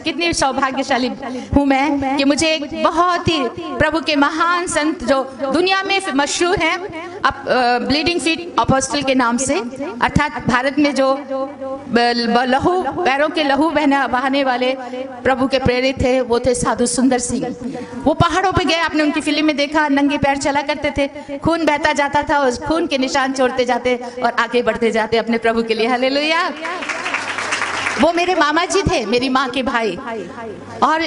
कितनी सौभाग्यशाली हूँ मैं कि मुझे एक बहुत ही प्रभु के महान संत जो दुनिया में मशहूर हैं, ब्लीडिंग फीट अपोस्टल के नाम से, अर्थात भारत में जो लहू पैरों के लहू बहाने वाले प्रभु के प्रेरित थे, वो थे साधु सुंदर सिंह। वो पहाड़ों पे गए, आपने उनकी फिल्म में देखा, नंगे पैर चला करते थे, खून बहता जाता था, उस खून के निशान छोड़ते जाते और आगे बढ़ते जाते अपने प्रभु के लिए। हालेलुया। वो मेरे मामा जी थे, मेरी माँ के भाई, और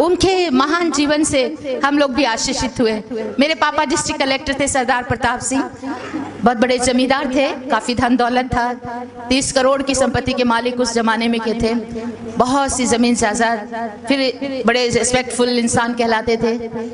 उनके महान जीवन से हम लोग भी आशीषित हुए। मेरे पापा डिस्ट्रिक्ट कलेक्टर थे, सरदार प्रताप सिंह, बहुत बड़े जमींदार थे, काफ़ी धन दौलत था, 30 करोड़ की संपत्ति के मालिक उस जमाने में के थे, बहुत सी ज़मीन जायदाद, फिर बड़े रिस्पेक्टफुल इंसान कहलाते थे।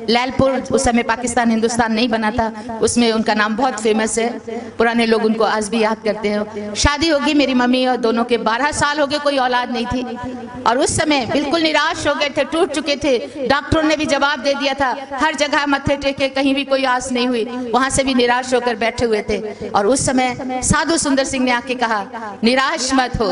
लैलपुर उस समय पाकिस्तान हिंदुस्तान नहीं बना था, उसमें उनका नाम बहुत फेमस है, पुराने लोग उनको आज भी याद करते हैं। शादी होगी मेरी मम्मी और दोनों के, 12 साल हो गए, कोई औलाद नहीं थी, और उस समय बिल्कुल निराश हो गए थे, टूट चुके थे। डॉक्टरों ने भी जवाब दे दिया था, हर जगह मत्थे टेके, कहीं भी कोई आस नहीं हुई, वहां से भी निराश होकर बैठे हुए थे। और उस समय साधु सुंदर सिंह ने आके कहा, निराश मत हो,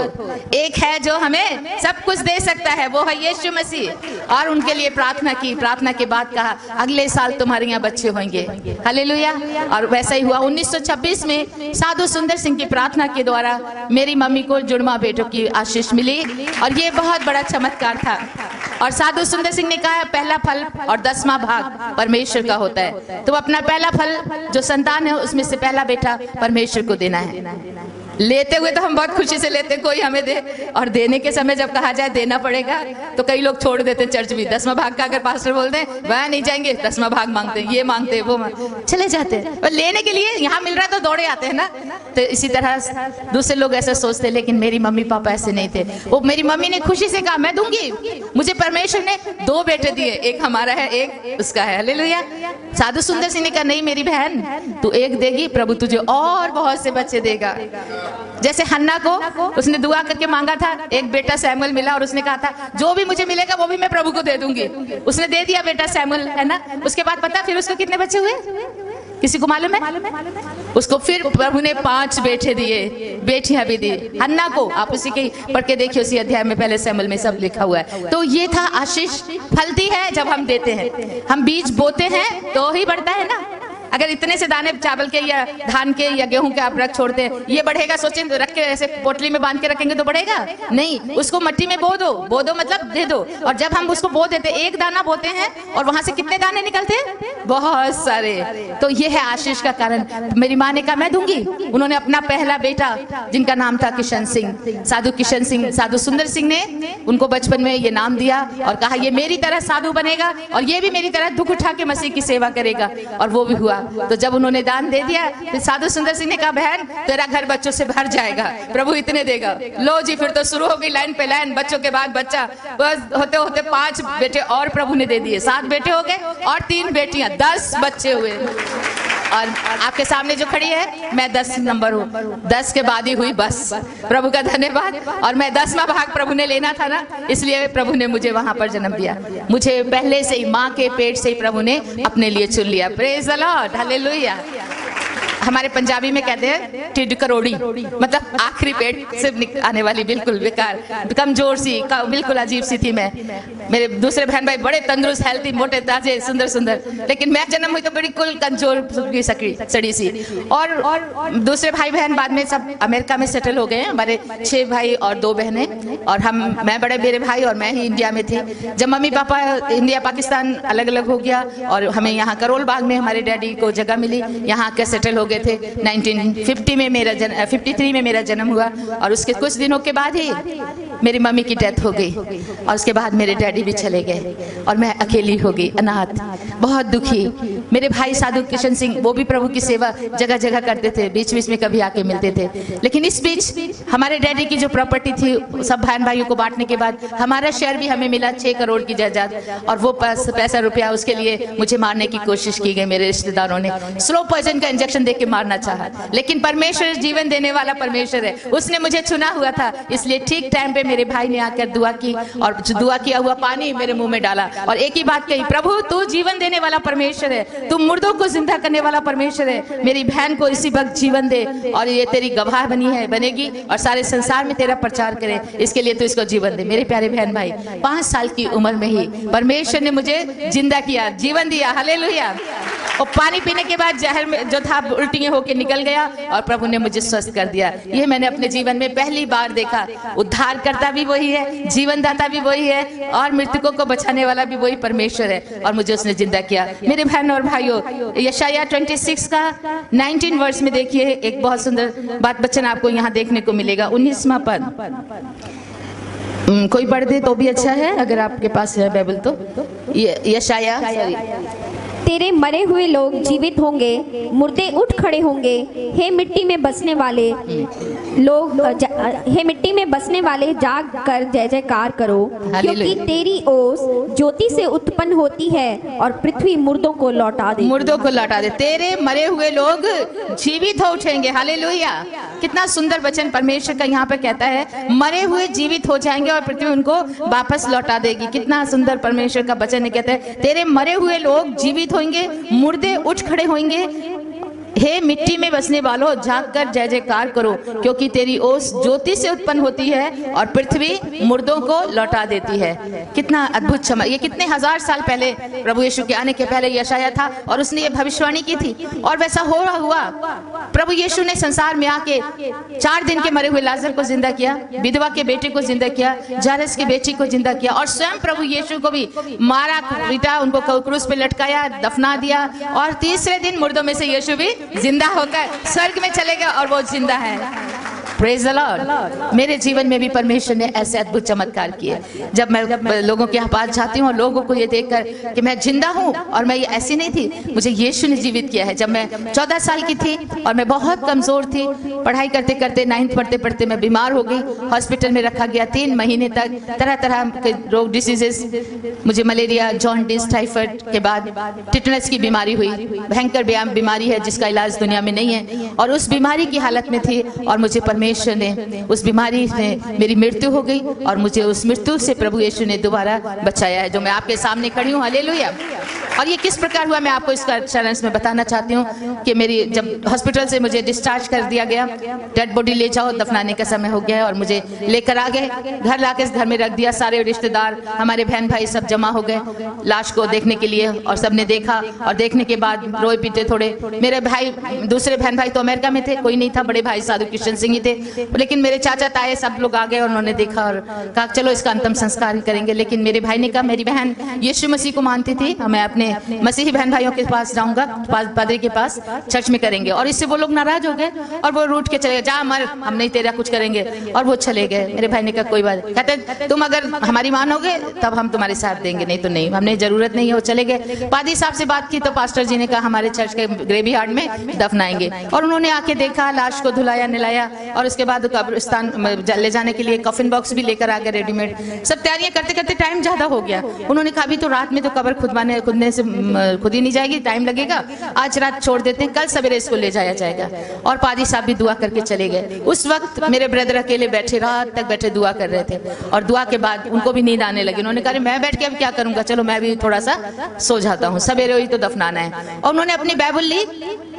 एक है जो हमें सब कुछ दे सकता है, वो है यीशु मसीह। और उनके लिए प्रार्थना की, प्रार्थना के बाद कहा, अगले साल तुम्हारे यहाँ बच्चे होंगे। हालेलुया। और वैसा ही हुआ। 1926 में साधु सुंदर सिंह की प्रार्थना के द्वारा मेरी मम्मी को जुड़वा बेटों की आशीष मिली, और ये बहुत बड़ा चमत्कार था। और साधु सुंदर सिंह ने कहा, पहला फल और 10वां भाग परमेश्वर का होता है, तो अपना पहला फल जो संतान है उसमें से पहला बेटा परमेश्वर को देना है। लेते हुए तो हम बहुत खुशी से लेते, कोई हमें दे, और देने के समय जब कहा जाए देना पड़ेगा तो कई लोग छोड़ देते चर्च भी। 10वां भाग का अगर पास्टर बोल दें, वह नहीं जाएंगे, 10वां भाग मांगते हैं, ये मांगते हैं, वो चले जाते हैं, और लेने के लिए यहाँ मिल रहा है तो दौड़े आते हैं ना। तो इसी तरह दूसरे लोग ऐसा सोचते, लेकिन मेरी मम्मी पापा ऐसे नहीं थे। वो मेरी मम्मी ने खुशी से कहा, मैं दूंगी, मुझे परमेश्वर ने 2 बेटे दिए, एक हमारा है, एक उसका है। हालेलुया। साधु सुंदर सिंह ने कहा, नहीं मेरी बहन, तू एक देगी, प्रभु तुझे और बहुत से बच्चे देगा। जैसे हन्ना को उसने दुआ करके मांगा था, एक बेटा सैमुअल मिला, और उसने कहा था, जो भी मुझे मिलेगा वो भी मैं प्रभु को दे दूंगी। उसने दे दिया बेटा सैमुअल, है ना। उसके बाद पता फिर उसको कितने बच्चे हुए, किसी को मालूम है? उसको फिर प्रभु ने 5 बेटे दिए, बेटियां भी दी। हन्ना को आप उसी के पढ़ के देखिए, उसी अध्याय में पहले सैमुअल में सब लिखा हुआ है। तो ये था आशीष फलती है जब हम देते हैं। हम बीज बोते हैं तो ही बढ़ता है ना। अगर इतने से दाने चावल के या धान के या गेहूं के आप रख छोड़ते हैं, ये बढ़ेगा सोचें तो रख के ऐसे पोटली में बांध के रखेंगे तो बढ़ेगा नहीं। उसको मिट्टी में बो दो मतलब दे दो। और जब हम उसको बो देते, एक दाना बोते हैं और वहां से कितने दाने निकलते हैं, बहुत सारे। तो ये है आशीष का कारण। मेरी माँ ने कहा, मैं दूंगी। उन्होंने अपना पहला बेटा, जिनका नाम था किशन सिंह, साधु किशन सिंह, साधु सुंदर सिंह ने उनको बचपन में ये नाम दिया और कहा, ये मेरी तरह साधु बनेगा और ये भी मेरी तरह दुख उठा के मसीह की सेवा करेगा। और वो भी हुआ। तो जब उन्होंने दान दे दिया, फिर साधु सुंदर सिंह ने कहा, बहन तेरा घर बच्चों से भर जाएगा, प्रभु इतने देगा। लो जी, फिर तो शुरू हो गई लाइन पे लाइन, बच्चों के बाद बच्चा, बस होते होते 5 बेटे और प्रभु ने दे दिए। 7 बेटे हो गए और 3 बेटियां, 10 बच्चे हुए। और आपके सामने जो खड़ी है, मैं 10 नंबर हूँ, 10 के बाद ही हुई बस। प्रभु का धन्यवाद। और मैं 10वां भाग प्रभु ने लेना था ना, इसलिए प्रभु ने मुझे वहां पर जन्म दिया। मुझे पहले से ही माँ के पेट से ही प्रभु ने अपने लिए चुन लिया। Praise the Lord, hallelujah. हमारे पंजाबी में कहते हैं टिड करोड़ी, मतलब आखिरी पेट से आने वाली, बिल्कुल बेकार, कमजोर सी, बिल्कुल अजीब सी थी मैं। मेरे दूसरे बहन भाई बड़े तंदुरुस्त, हेल्थी, मोटे ताजे, सुंदर सुंदर, लेकिन मैं जन्म हुई तो बिल्कुल कमजोर सड़ी सी। और दूसरे भाई बहन बाद में सब अमेरिका में सेटल हो गए हैं। हमारे 6 भाई और 2 बहनें, और मैं बड़े मेरे भाई और मैं ही इंडिया में थी। जब मम्मी पापा इंडिया पाकिस्तान अलग अलग हो गया और हमें यहाँ करोल बाग में हमारे डैडी को जगह मिली, यहाँ के सेटल हो गए थे। 1950 में मेरा 53 में मेरा जन्म हुआ। और उसके कुछ दिनों के बाद ही मेरी मम्मी की डेथ हो गई और उसके बाद मेरे डैडी भी चले गए और मैं अकेली हो गई, अनाथ, बहुत दुखी। मेरे भाई साधु किशन सिंह, वो भी प्रभु की सेवा जगह जगह करते थे, बीच बीच में कभी आके मिलते थे। लेकिन इस बीच हमारे डैडी की जो प्रॉपर्टी थी, सब बहन भाइयों को बांटने के बाद हमारा शेयर भी हमें मिला, 6 करोड़ की जायदाद। और वो पैसा रुपया, उसके लिए मुझे मारने की कोशिश की गई। मेरे रिश्तेदारों ने स्लो पॉइजन का इंजेक्शन दे के मारना चाहा, लेकिन परमेश्वर जीवन देने वाला परमेश्वर है, उसने मुझे चुना हुआ था। इसलिए ठीक टाइम पे मेरे भाई ने आकर दुआ की और दुआ किया हुआ पानी मेरे मुंह में डाला और एक ही बात कही, प्रभु तू जीवन देने वाला परमेश्वर है, तू मुर्दों को जिंदा करने वाला परमेश्वर है, मेरी बहन को इसी वक्त जीवन दे और ये तेरी गवाह बनेगी और सारे संसार में तेरा प्रचार करे, इसके लिए तू इसको जीवन दे। मेरे प्यारे बहन भाई, 5 साल की उम्र में ही परमेश्वर ने मुझे जिंदा किया, जीवन दिया। हालेलुया। और पानी पीने के बाद जहर में जो था उल्टियां होके निकल गया और प्रभु ने मुझे स्वस्थ कर दिया। ये मैंने अपने जीवन में पहली बार देखा। उद्धार करता भी वही है, जीवन दाता भी वही है और मृतकों को बचाने वाला भी वही परमेश्वर है और मुझे उसने जिंदा किया। मेरे बहन और भाइयों, यशाया 26 का 19 वर्ष में देखिए एक बहुत सुंदर बात वचन आपको यहाँ देखने को मिलेगा। 19वां पद कोई पढ़ दे तो भी अच्छा है, अगर आपके पास है बाइबल तो। यशाया, तेरे मरे हुए लोग जीवित होंगे, मुर्दे उठ खड़े होंगे। हे मिट्टी में बसने वाले लोग, हे मिट्टी में बसने वाले जाग कर जय जयकार करो, क्योंकि तेरी ओस ज्योति से उत्पन्न होती है और पृथ्वी मुर्दों को लौटा दे। मुर्दों को लौटा दे। तेरे मरे हुए लोग जीवित हो उठेंगे। हालेलुया। कितना सुंदर वचन परमेश्वर का यहाँ पे कहता है, मरे हुए जीवित हो जाएंगे और पृथ्वी उनको वापस लौटा देगी। कितना सुंदर परमेश्वर का वचन कहता है, तेरे मरे हुए लोग जीवित होंगे, मुर्दे उठ खड़े होंगे। हे मिट्टी में बसने वालों, जाग कर जय जयकार करो, क्योंकि तेरी ओस ज्योति से उत्पन्न होती है और पृथ्वी मुर्दों को लौटा देती है। कितना अद्भुत चमक। ये कितने हजार साल पहले प्रभु यीशु के आने के पहले यशाया था और उसने ये भविष्यवाणी की थी और वैसा हो रहा हुआ। प्रभु यीशु ने संसार में आके 4 दिन के मरे हुए लाजर को जिंदा किया, विधवा के बेटे को जिंदा किया, जायरस की बेटी को जिंदा किया और स्वयं प्रभु यीशु को भी मारा पीटा, उनको क्रूस पे लटकाया, दफना दिया और तीसरे दिन मुर्दों में से यीशु भी जिंदा होकर स्वर्ग में चले गए और वो जिंदा है। Praise the Lord. मेरे जीवन में भी परमेश्वर ने ऐसे अद्भुत चमत्कार किए। जब मैं लोगों के पास जाती हूँ और लोगों को ये देखकर कि मैं जिंदा हूँ और मैं ये ऐसी नहीं थी, मुझे यीशु ने जीवित किया है। जब मैं 14 साल की थी और मैं बहुत कमजोर थी, पढ़ाई करते करते 9th पढ़ते पढ़ते मैं बीमार हो गई, हॉस्पिटल में रखा गया 3 महीने तक। तरह तरह के रोग, डिसीजेस, मुझे मलेरिया, जॉन्डिस, टाइफाइड के बाद टिटनस की बीमारी हुई। भयंकर बीमारी है जिसका इलाज दुनिया में नहीं है और उस बीमारी की हालत में थी और मुझे परमेश्वर ने उस बीमारी में मेरी मृत्यु हो गई और मुझे उस मृत्यु से प्रभु यीशु ने दोबारा बचाया है, जो मैं आपके सामने खड़ी हूँ। हालेलुया। और ये किस प्रकार हुआ मैं आपको इसका चैलेंज में बताना चाहती हूँ कि मेरी जब हॉस्पिटल से मुझे डिस्चार्ज कर दिया गया, डेड बॉडी ले जाओ, दफनाने का समय हो गया है और मुझे लेकर आ गए, घर लाके घर में रख दिया। सारे रिश्तेदार, हमारे बहन भाई सब जमा हो गए लाश को देखने के लिए और सबने देखा और देखने के बाद रोए पीटे थोड़े। मेरे भाई, दूसरे बहन भाई तो अमेरिका में थे, कोई नहीं था, बड़े भाई साधु किशन सिंह ही थे, लेकिन मेरे चाचा ताए सब लोग आ गए और उन्होंने देखा और कहा चलो इसका अंतिम संस्कार करेंगे। लेकिन मेरे भाई ने कहा, मेरी बहन यीशु मसीह को मानती थी, मैं अपने मसीही बहन भाइयों के पास जाऊंगा, पादरी के पास, चर्च में करेंगे। और इससे वो लोग नाराज हो गए और वो रूठ के चले गए, जा मर, हम नहीं तेरा कुछ करेंगे, और वो चले गए। मेरे भाई ने कहा कोई बात, कहते तुम अगर हमारी मानोगे तब हम तुम्हारे साथ देंगे, नहीं तो नहीं, हमने जरूरत नहीं है। वो चले गए। पादरी साहब से बात की तो पास्टर जी ने कहा हमारे चर्च के ग्रेवयार्ड में दफनाएंगे और उन्होंने आके देखा, लाश को धुलाया निलाया और उसके बाद कब्रिस्तान ले जाने के लिए कफिन बॉक्स भी लेकर आ गए रेडीमेड। सब तैयारियां करते करते टाइम ज्यादा हो गया। उन्होंने कहा अभी तो रात में तो कब्र खुदने से खुद ही नहीं जाएगी, टाइम लगेगा, आज रात छोड़ देते हैं, कल सवेरे इसको ले जाया जाएगा। और पादी साहब भी दुआ करके चले गए। उस वक्त मेरे ब्रदर अकेले बैठे, रात तक बैठे दुआ कर रहे थे और दुआ के बाद उनको भी नींद आने लगी। उन्होंने कहा मैं बैठ के अब क्या करूंगा, चलो मैं भी थोड़ा सा सो जाता हूँ, सवेरे हुई तो दफनाना है। और उन्होंने अपनी बाइबल ली,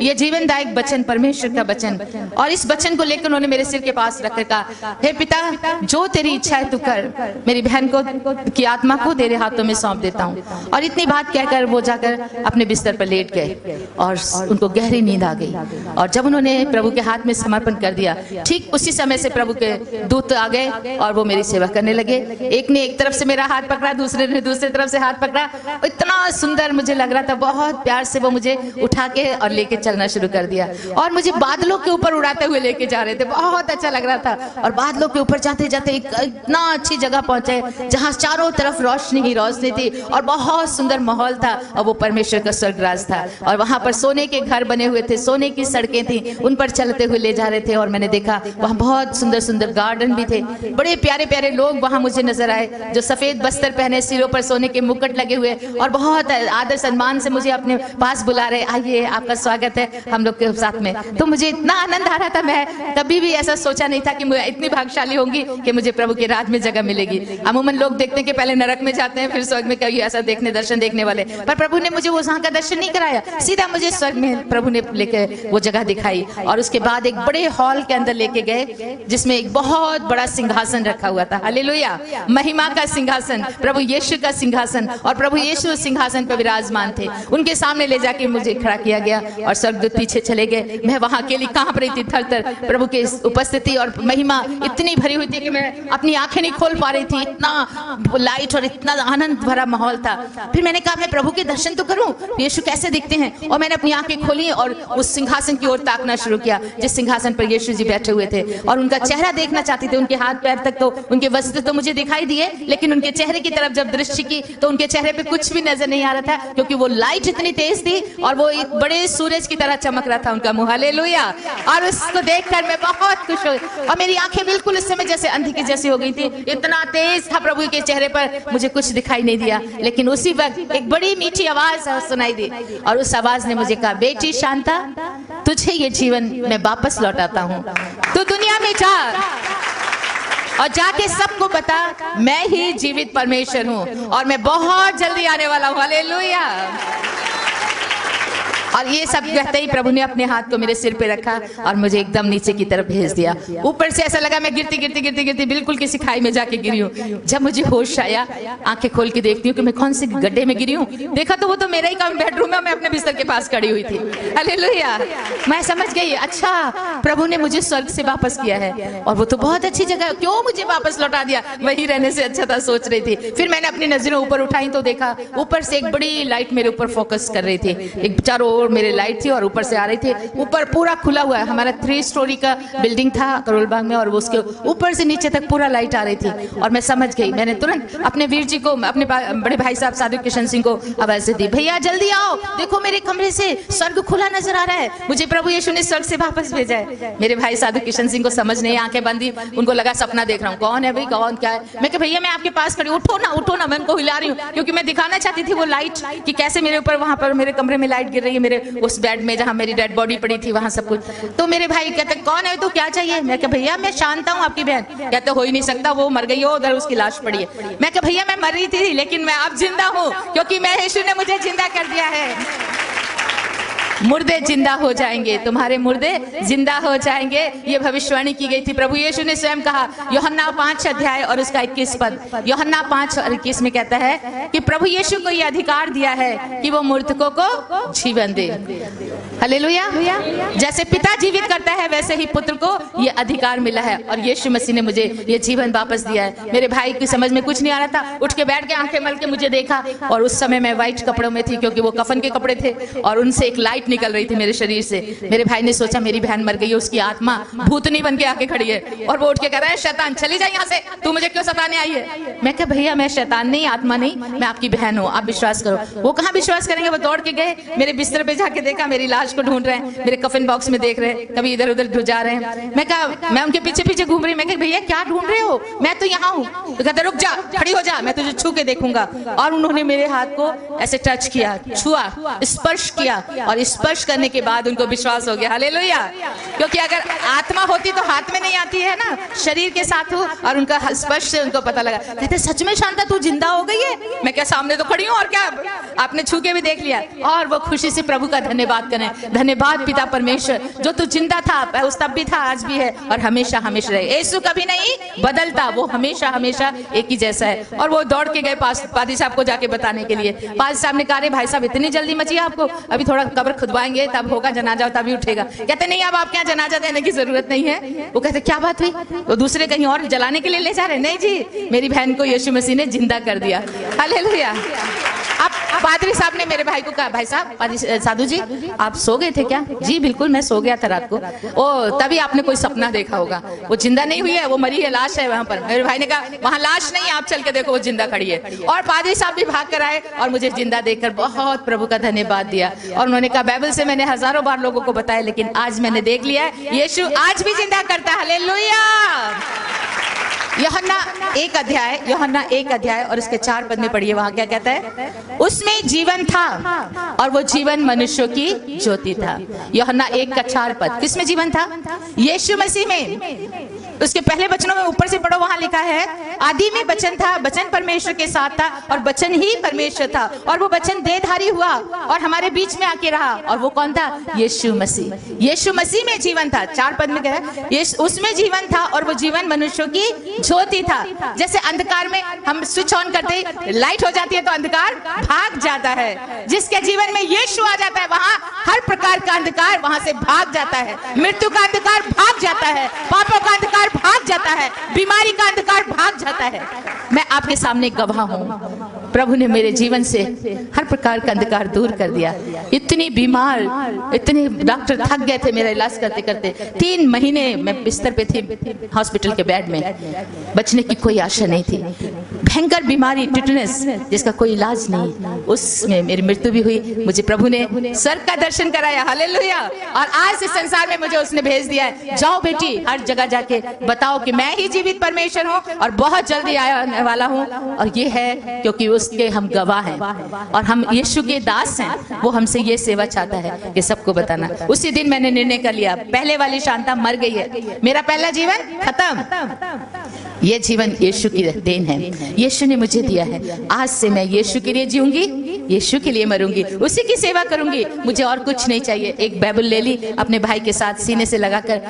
ये जीवनदायक वचन, परमेश्वर का वचन, और इस वचन को लेकर उन्होंने मेरे सिर के पास रखकर कहा, हे पिता जो तेरी इच्छा है तू कर, मेरी बहन को की आत्मा को तेरे हाथों में सौंप देता हूँ। और इतनी बात कहकर वो जाकर अपने बिस्तर पर लेट गए और उनको गहरी नींद आ गई। और जब उन्होंने प्रभु के हाथ में समर्पण कर दिया, ठीक उसी समय से प्रभु के दूत आ गए और वो मेरी सेवा करने लगे। एक ने एक तरफ से मेरा हाथ पकड़ा, दूसरे ने दूसरी तरफ से हाथ पकड़ा। इतना सुंदर मुझे लग रहा था, बहुत प्यार से वो मुझे उठा के और लेके चलना शुरू कर दिया और मुझे बादलों के ऊपर उड़ाते हुए लेके जा रहे थे। बहुत अच्छा लग रहा था। और बादलों के ऊपर जाते जाते इतना अच्छी जगह पहुंचे जहां चारों तरफ रोशनी ही रोशनी थी और बहुत सुंदर माहौल था और वो परमेश्वर का स्वर्गराज था। और वहां पर सोने के घर बने हुए थे, सोने की सड़कें थी, उन पर चलते हुए ले जा रहे थे। और मैंने देखा वहां बहुत सुंदर सुंदर गार्डन भी थे, बड़े प्यारे प्यारे लोग वहां मुझे नजर आए जो सफेद बस्तर पहने, सिरों पर सोने के मुकुट लगे हुए और बहुत आदर सम्मान से मुझे अपने पास बुला रहे, आइए आपका स्वागत है हम लोग के साथ में। तो मुझे इतना आनंद आ रहा था, मैं कभी भी ऐसा सोचा नहीं था कि मैं इतनी भाग्यशाली होंगी कि मुझे प्रभु के राज में जगह मिलेगी। अमूमन लोग देखते हैं कि पहले नरक में जाते हैं फिर स्वर्ग में, कभी ऐसा दर्शन देखने वाले, पर प्रभु ने मुझे वहां का दर्शन नहीं कराया, सीधा मुझे स्वर्ग में प्रभु ने लेके वो जगह दिखाई। और उसके बाद एक बड़े हॉल के अंदर लेके गए जिसमें एक बहुत बड़ा सिंहासन रखा हुआ था। हालेलुया, महिमा का सिंहासन, प्रभु यीशु का सिंहासन, और प्रभु यीशु सिंहासन पर विराजमान थे। उनके सामने ले जाके मुझे खड़ा किया गया और स्वर्गदूत पीछे चले गए। मैं वहां अकेली कांप रही थी, थर-थर। प्रभु की उपस्थिति और महिमा इतनी भरी हुई थी कि मैं अपनी आंखें नहीं खोल पा रही थी, इतना लाइट और इतना आनंद भरा माहौल था। फिर मैंने कहा मैं प्रभु के दर्शन तो करूं, यीशु कैसे दिखते हैं, और मैंने अपनी आंखें खोली और उस सिंहासन की ओर ताकना शुरू किया जिस सिंहासन पर यीशु जी बैठे हुए थे, और उनका चेहरा देखना चाहती थी। उनके हाथ पैर तक तो, उनके वस्त्र तो मुझे दिखाई दिए, लेकिन उनके चेहरे की तरफ जब दृष्टि की तो उनके चेहरे पे कुछ भी नजर नहीं आ रहा था, क्योंकि वो लाइट इतनी तेज थी और वो एक बड़े सूरज की तरह चमक रहा था उनका मुंह। हालेलुया, और उसको देखकर मैं बहुत खुश हुई और मेरी आंखें बिल्कुल उस समय जैसे अंधी की जैसी हो गई थी, इतना तेज था प्रभु के चेहरे पर, मुझे कुछ दिखाई नहीं दिया। लेकिन उसी वक्त एक बड़ी मीठी आवाज सुनाई दी और उस आवाज ने मुझे कहा, बेटी शांता, तुझे ये जीवन मैं वापस लौटाता हूँ, तू दुनिया में जा और जाके सबको बता मैं ही जीवित परमेश्वर हूँ और मैं बहुत जल्दी आने वाला हूँ। हालेलुया। और ये सब कहते ही प्रभु ने अपने हाथ को मेरे सिर पे रखा और मुझे एकदम नीचे की तरफ भेज दिया। ऊपर से ऐसा लगा मैं गिरती बिल्कुल किसी खाई में जाके गिरी हूँ। जब मुझे होश आया, आंखें खोल के देखती हूँ कि मैं कौन से गड्ढे में गिरी हूँ, देखा तो वो तो मेरा ही काम बेडरूम है, मैं अपने बिस्तर के पास खड़ी हुई थी। हालेलुया, मैं समझ गई, अच्छा प्रभु ने मुझे स्वर्ग से वापस किया है और वो तो बहुत अच्छी जगह, क्यों मुझे वापस लौटा दिया, वही रहने से अच्छा था, सोच रही थी। फिर मैंने अपनी नजरें ऊपर उठाई तो देखा ऊपर से एक बड़ी लाइट मेरे ऊपर फोकस कर रही थी, एक चारों ओर मेरे लाइट थी और ऊपर से आ रही थी। ऊपर पूरा खुला हुआ है, हमारा 3 स्टोरी का बिल्डिंग था करोल बाग में, और उसके ऊपर से नीचे तक पूरा लाइट आ रही थी। और मैं समझ गई, मैंने तुरंत अपने वीर जी को, अपने बड़े भाई साहब साधु किशन सिंह को आवाज दी, भैया जल्दी आओ, देखो मेरे कमरे से स्वर्ग खुला नजर आ रहा है, मुझे प्रभु यीशु ने स्वर्ग से वापस भेजा है। मेरे भाई साधु किशन सिंह को समझ नहीं, आंखें बंदी, उनको लगा सपना देख रहा हूँ, कौन है भाई, कौन क्या है। मैं कहा भैया मैं आपके पास खड़ी, उठो ना, मैं उनको हिला रही हूँ, क्योंकि मैं दिखाना चाहती थी वो लाइट कि कैसे मेरे ऊपर, वहां पर मेरे कमरे में लाइट गिर रही है, मेरे उस बेड में जहाँ मेरी डेड बॉडी पड़ी थी वहां सब कुछ। तो मेरे भाई कहते कौन है, तो क्या चाहिए। मैं कहा भैया मैं शांता हूँ आपकी बहन। कहते हो ही नहीं सकता, वो मर गई हो, उधर उसकी लाश पड़ी है। मैं कहा भैया मैं मर रही थी लेकिन मैं अब जिंदा हूँ, क्योंकि मैं यीशु ने मुझे जिंदा कर दिया है। मुर्दे जिंदा हो जाएंगे, तुम्हारे मुर्दे जिंदा हो जाएंगे, ये भविष्यवाणी की गई थी। प्रभु यीशु ने स्वयं कहा, यूहन्ना 5 अध्याय और उसका 21 पद, यूहन्ना 5 और 21 में कहता है कि प्रभु यीशु को ये अधिकार दिया है कि वो मृतकों को जीवन दे। हालेलुया, जैसे पिता जीवित करता है वैसे ही पुत्र को ये अधिकार मिला है और यीशु मसीह ने मुझे ये जीवन वापस दिया है। मेरे भाई की समझ में कुछ नहीं आ रहा था, उठ के बैठ के आंखें मल के मुझे देखा, और उस समय मैं व्हाइट कपड़ों में थी क्योंकि वो कफन के कपड़े थे और उनसे एक लाइट निकल रही थी मेरे शरीर से। मेरे भाई ने सोचा मेरी बहन मर गई है, उसकी आत्मा भूतनी बन के आके खड़ी है, और वो उठ के कह रहा है शैतान चली जा यहाँ से, तू मुझे क्यों सताने आई है। मैं कहा भैया मैं शैतान नहीं, आत्मा नहीं, मैं आपकी बहन हूँ, आप विश्वास करो। वो कहाँ विश्वास करेंगे, वो दौड़ के गए, मेरे बिस्तर पे जाके देखा, मेरी लाश को ढूंढ रहे हैं, मेरे कफन बॉक्स में देख रहे हैं, कभी इधर उधर जा रहे हैं। मैं कहा, मैं उनके पीछे पीछे घूम रही, मैं कहा भैया क्या ढूंढ रहे हो, मैं तो यहाँ हूँ। तो कहते रुक जा, खड़ी हो जा, मैं तुझे छू के देखूंगा। और उन्होंने मेरे हाथ को ऐसे टच किया, छुआ, स्पर्श किया, और स्पर्श करने के बाद उनको विश्वास हो गया। हालेलुया, क्योंकि अगर आत्मा होती तो हाथ में नहीं आती है ना, शरीर के साथ हो, और उनका स्पर्श से उनको पता लगा। कहते सच में शांता तू जिंदा हो गई है। मैं क्या सामने तो खड़ी हूँ, और क्या आपने छू के भी देख लिया। और वो खुशी से प्रभु का धन्यवाद करें, धन्यवाद पिता परमेश्वर जो तू जिंदा था, उस तब भी था, आज भी है और हमेशा हमेशा रहे। यीशु कभी नहीं बदलता, वो हमेशा हमेशा एक ही जैसा है। और वो दौड़ के गए पादी साहब को जाके बताने के लिए। पादी साहब ने कहा भाई साहब इतनी जल्दी मची आपको, अभी थोड़ा कब्र खुदवाएंगे तब होगा जनाजा, तभी उठेगा। कहते नहीं अब आपके यहाँ जनाजा देने की जरूरत नहीं है। वो कहते क्या बात हुई, वो दूसरे कहीं और जलाने के लिए ले जा रहे? नहीं जी, मेरी बहन को यीशु मसीह ने जिंदा कर दिया। हालेलुया। अब पादरी साहब ने मेरे भाई को कहा, भाई साहब साधु जी आप सो गए थे क्या? जी बिल्कुल मैं सो गया था रात को। ओ तभी आपने कोई सपना देखा होगा, वो जिंदा नहीं हुई है, वो मरी है, लाश है वहां पर। मेरे भाई ने कहा वहां लाश नहीं, आप चल के देखो वो जिंदा खड़ी है। और पादरी साहब भी भाग कर आए और मुझे जिंदा देखकर बहुत प्रभु का धन्यवाद दिया। और उन्होंने कहा बाइबल से मैंने हजारों बार लोगों को बताया, लेकिन आज मैंने देख लिया है यीशु आज भी जिंदा करता है। हालेलुया। यूहन्ना 1 अध्याय और उसके 4 पद में पढ़िए, वहां क्या कहता है? उसमें जीवन था और वो जीवन मनुष्यों की ज्योति था। यूहन्ना 1 का 4 पद, किसमें जीवन था? यीशु मसीह में। उसके पहले वचनों में ऊपर से पढ़ो, वहां लिखा है आदि में वचन था, वचन परमेश्वर के साथ था और वचन ही परमेश्वर था और वो वचन देहधारी हुआ और हमारे बीच में आके रहा। और वो कौन था? यीशु मसीह। यीशु मसीह में जीवन था। 4 पद में कहा उसमें जीवन था और वो जीवन मनुष्यों की ज्योति था। जैसे अंधकार में हम स्विच ऑन करते ही लाइट हो जाती है तो अंधकार भाग जाता है। जिसके जीवन में यीशु आ जाता है वहां हर प्रकार का अंधकार वहां से भाग जाता है। मृत्यु का अंधकार भाग जाता है, पापों का अंधकार भाग जाता है, बीमारी का अंधकार भाग जाता है। मैं आपके सामने गवाह हूं, प्रभु ने मेरे जीवन से हर प्रकार का अंधकार दूर कर दिया। इतनी बीमार, इतने डॉक्टर थक गए थे मेरा इलाज करते करते। 3 महीने मैं बिस्तर पे थी हॉस्पिटल के बेड में, बचने की कोई आशा नहीं थी। भयंकर बीमारी टिटनेस जिसका कोई इलाज नहीं, उसमें मेरी मृत्यु भी हुई। मुझे प्रभु ने स्वर्ग का दर्शन कराया, हालेलुया। और आज इस संसार में मुझे उसने भेज दिया है, जाओ बेटी हर जगह जाके बताओ कि मैं ही जीवित परमेश्वर हूँ और बहुत जल्दी आने वाला हूँ। और ये है क्योंकि उसके हम गवाह हैं और हम यीशु के दास हैं। वो हमसे ये सेवा चाहता है कि सबको बताना। उसी दिन मैंने निर्णय कर लिया, पहले वाली शांता मर गई है, मेरा पहला जीवन खत्म। ये जीवन यीशु की देन है, यीशु ने मुझे दिया है। आज से मैं यीशु के लिए जीऊंगी, यीशु के लिए मरूंगी, उसी की सेवा करूंगी। मुझे और कुछ नहीं चाहिए। एक बाइबल ले ली अपने भाई के साथ सीने से लगाकर,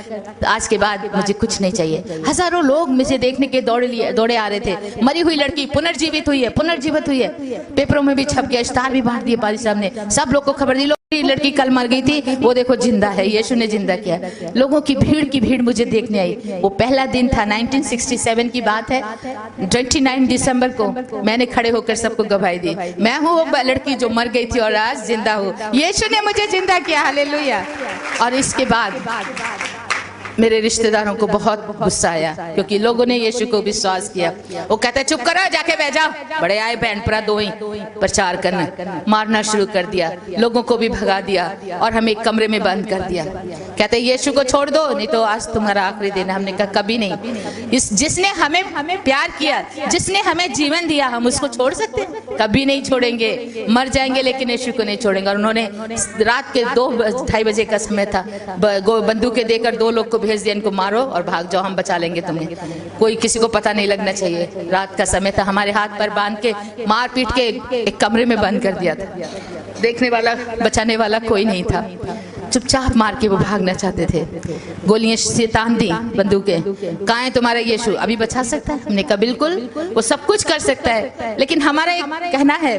आज के बाद मुझे कुछ नहीं चाहिए। हजारों लोग मुझे देखने के दौड़े आ रहे थे। मरी हुई लड़की पुनर्जीवित हुई है, पुनर्जीवित हुई है। पेपरों में भी छप गया, इश्तार भी बांट दिए पादी साहब ने, सब लोग को खबर दी। लड़की कल मर गई थी, वो देखो जिंदा है, यीशु ने जिंदा किया। लोगों की भीड़ मुझे देखने आई। वो पहला दिन था, 1967 की बात है। 29 दिसंबर को मैंने खड़े होकर सबको गवाही दी, मैं हूँ वो लड़की जो मर गई थी और आज जिंदा हूँ। यीशु ने मुझे जिंदा किया, हालेलुया। और इसके बाद मेरे रिश्तेदारों को बहुत गुस्सा आया क्योंकि लोगों ने यीशु को विश्वास किया। वो कहते चुप करो, जाके बह जाओ। बड़े आए बहन भरा दो ही प्रचार करना, मारना शुरू कर दिया, लोगों को भी भगा दिया और हमें एक कमरे में बंद कर दिया। कहते यीशु को छोड़ दो नहीं तो आज तुम्हारा आखिरी दिन। हमने कहा कभी नहीं। जिसने हमें प्यार किया, जिसने हमें जीवन दिया, हम उसको छोड़ सकते हैं? कभी नहीं छोड़ेंगे। मर जाएंगे लेकिन यीशु को नहीं छोड़ेंगे। और उन्होंने रात के 2-2:30 बजे का समय था, बंदूकें देकर 2 लोग को भेज दिया, इनको मारो और भाग जाओ, हम बचा लेंगे तुम्हें, कोई किसी को पता नहीं लगना चाहिए। रात का समय था, हमारे हाथ पर बांध के मार पीट के एक कमरे में बंद कर दिया था। देखने वाला, बचाने वाला कोई नहीं था। चुपचाप मार के वो भागना चाहते थे। गोलियां से तान दी, बंदूकें। कहाँ है तुम्हारा यीशु? अभी बचा सकता है? हमने कहा बिल्कुल, वो सब कुछ कर सकता है। लेकिन हमारा एक कहना है,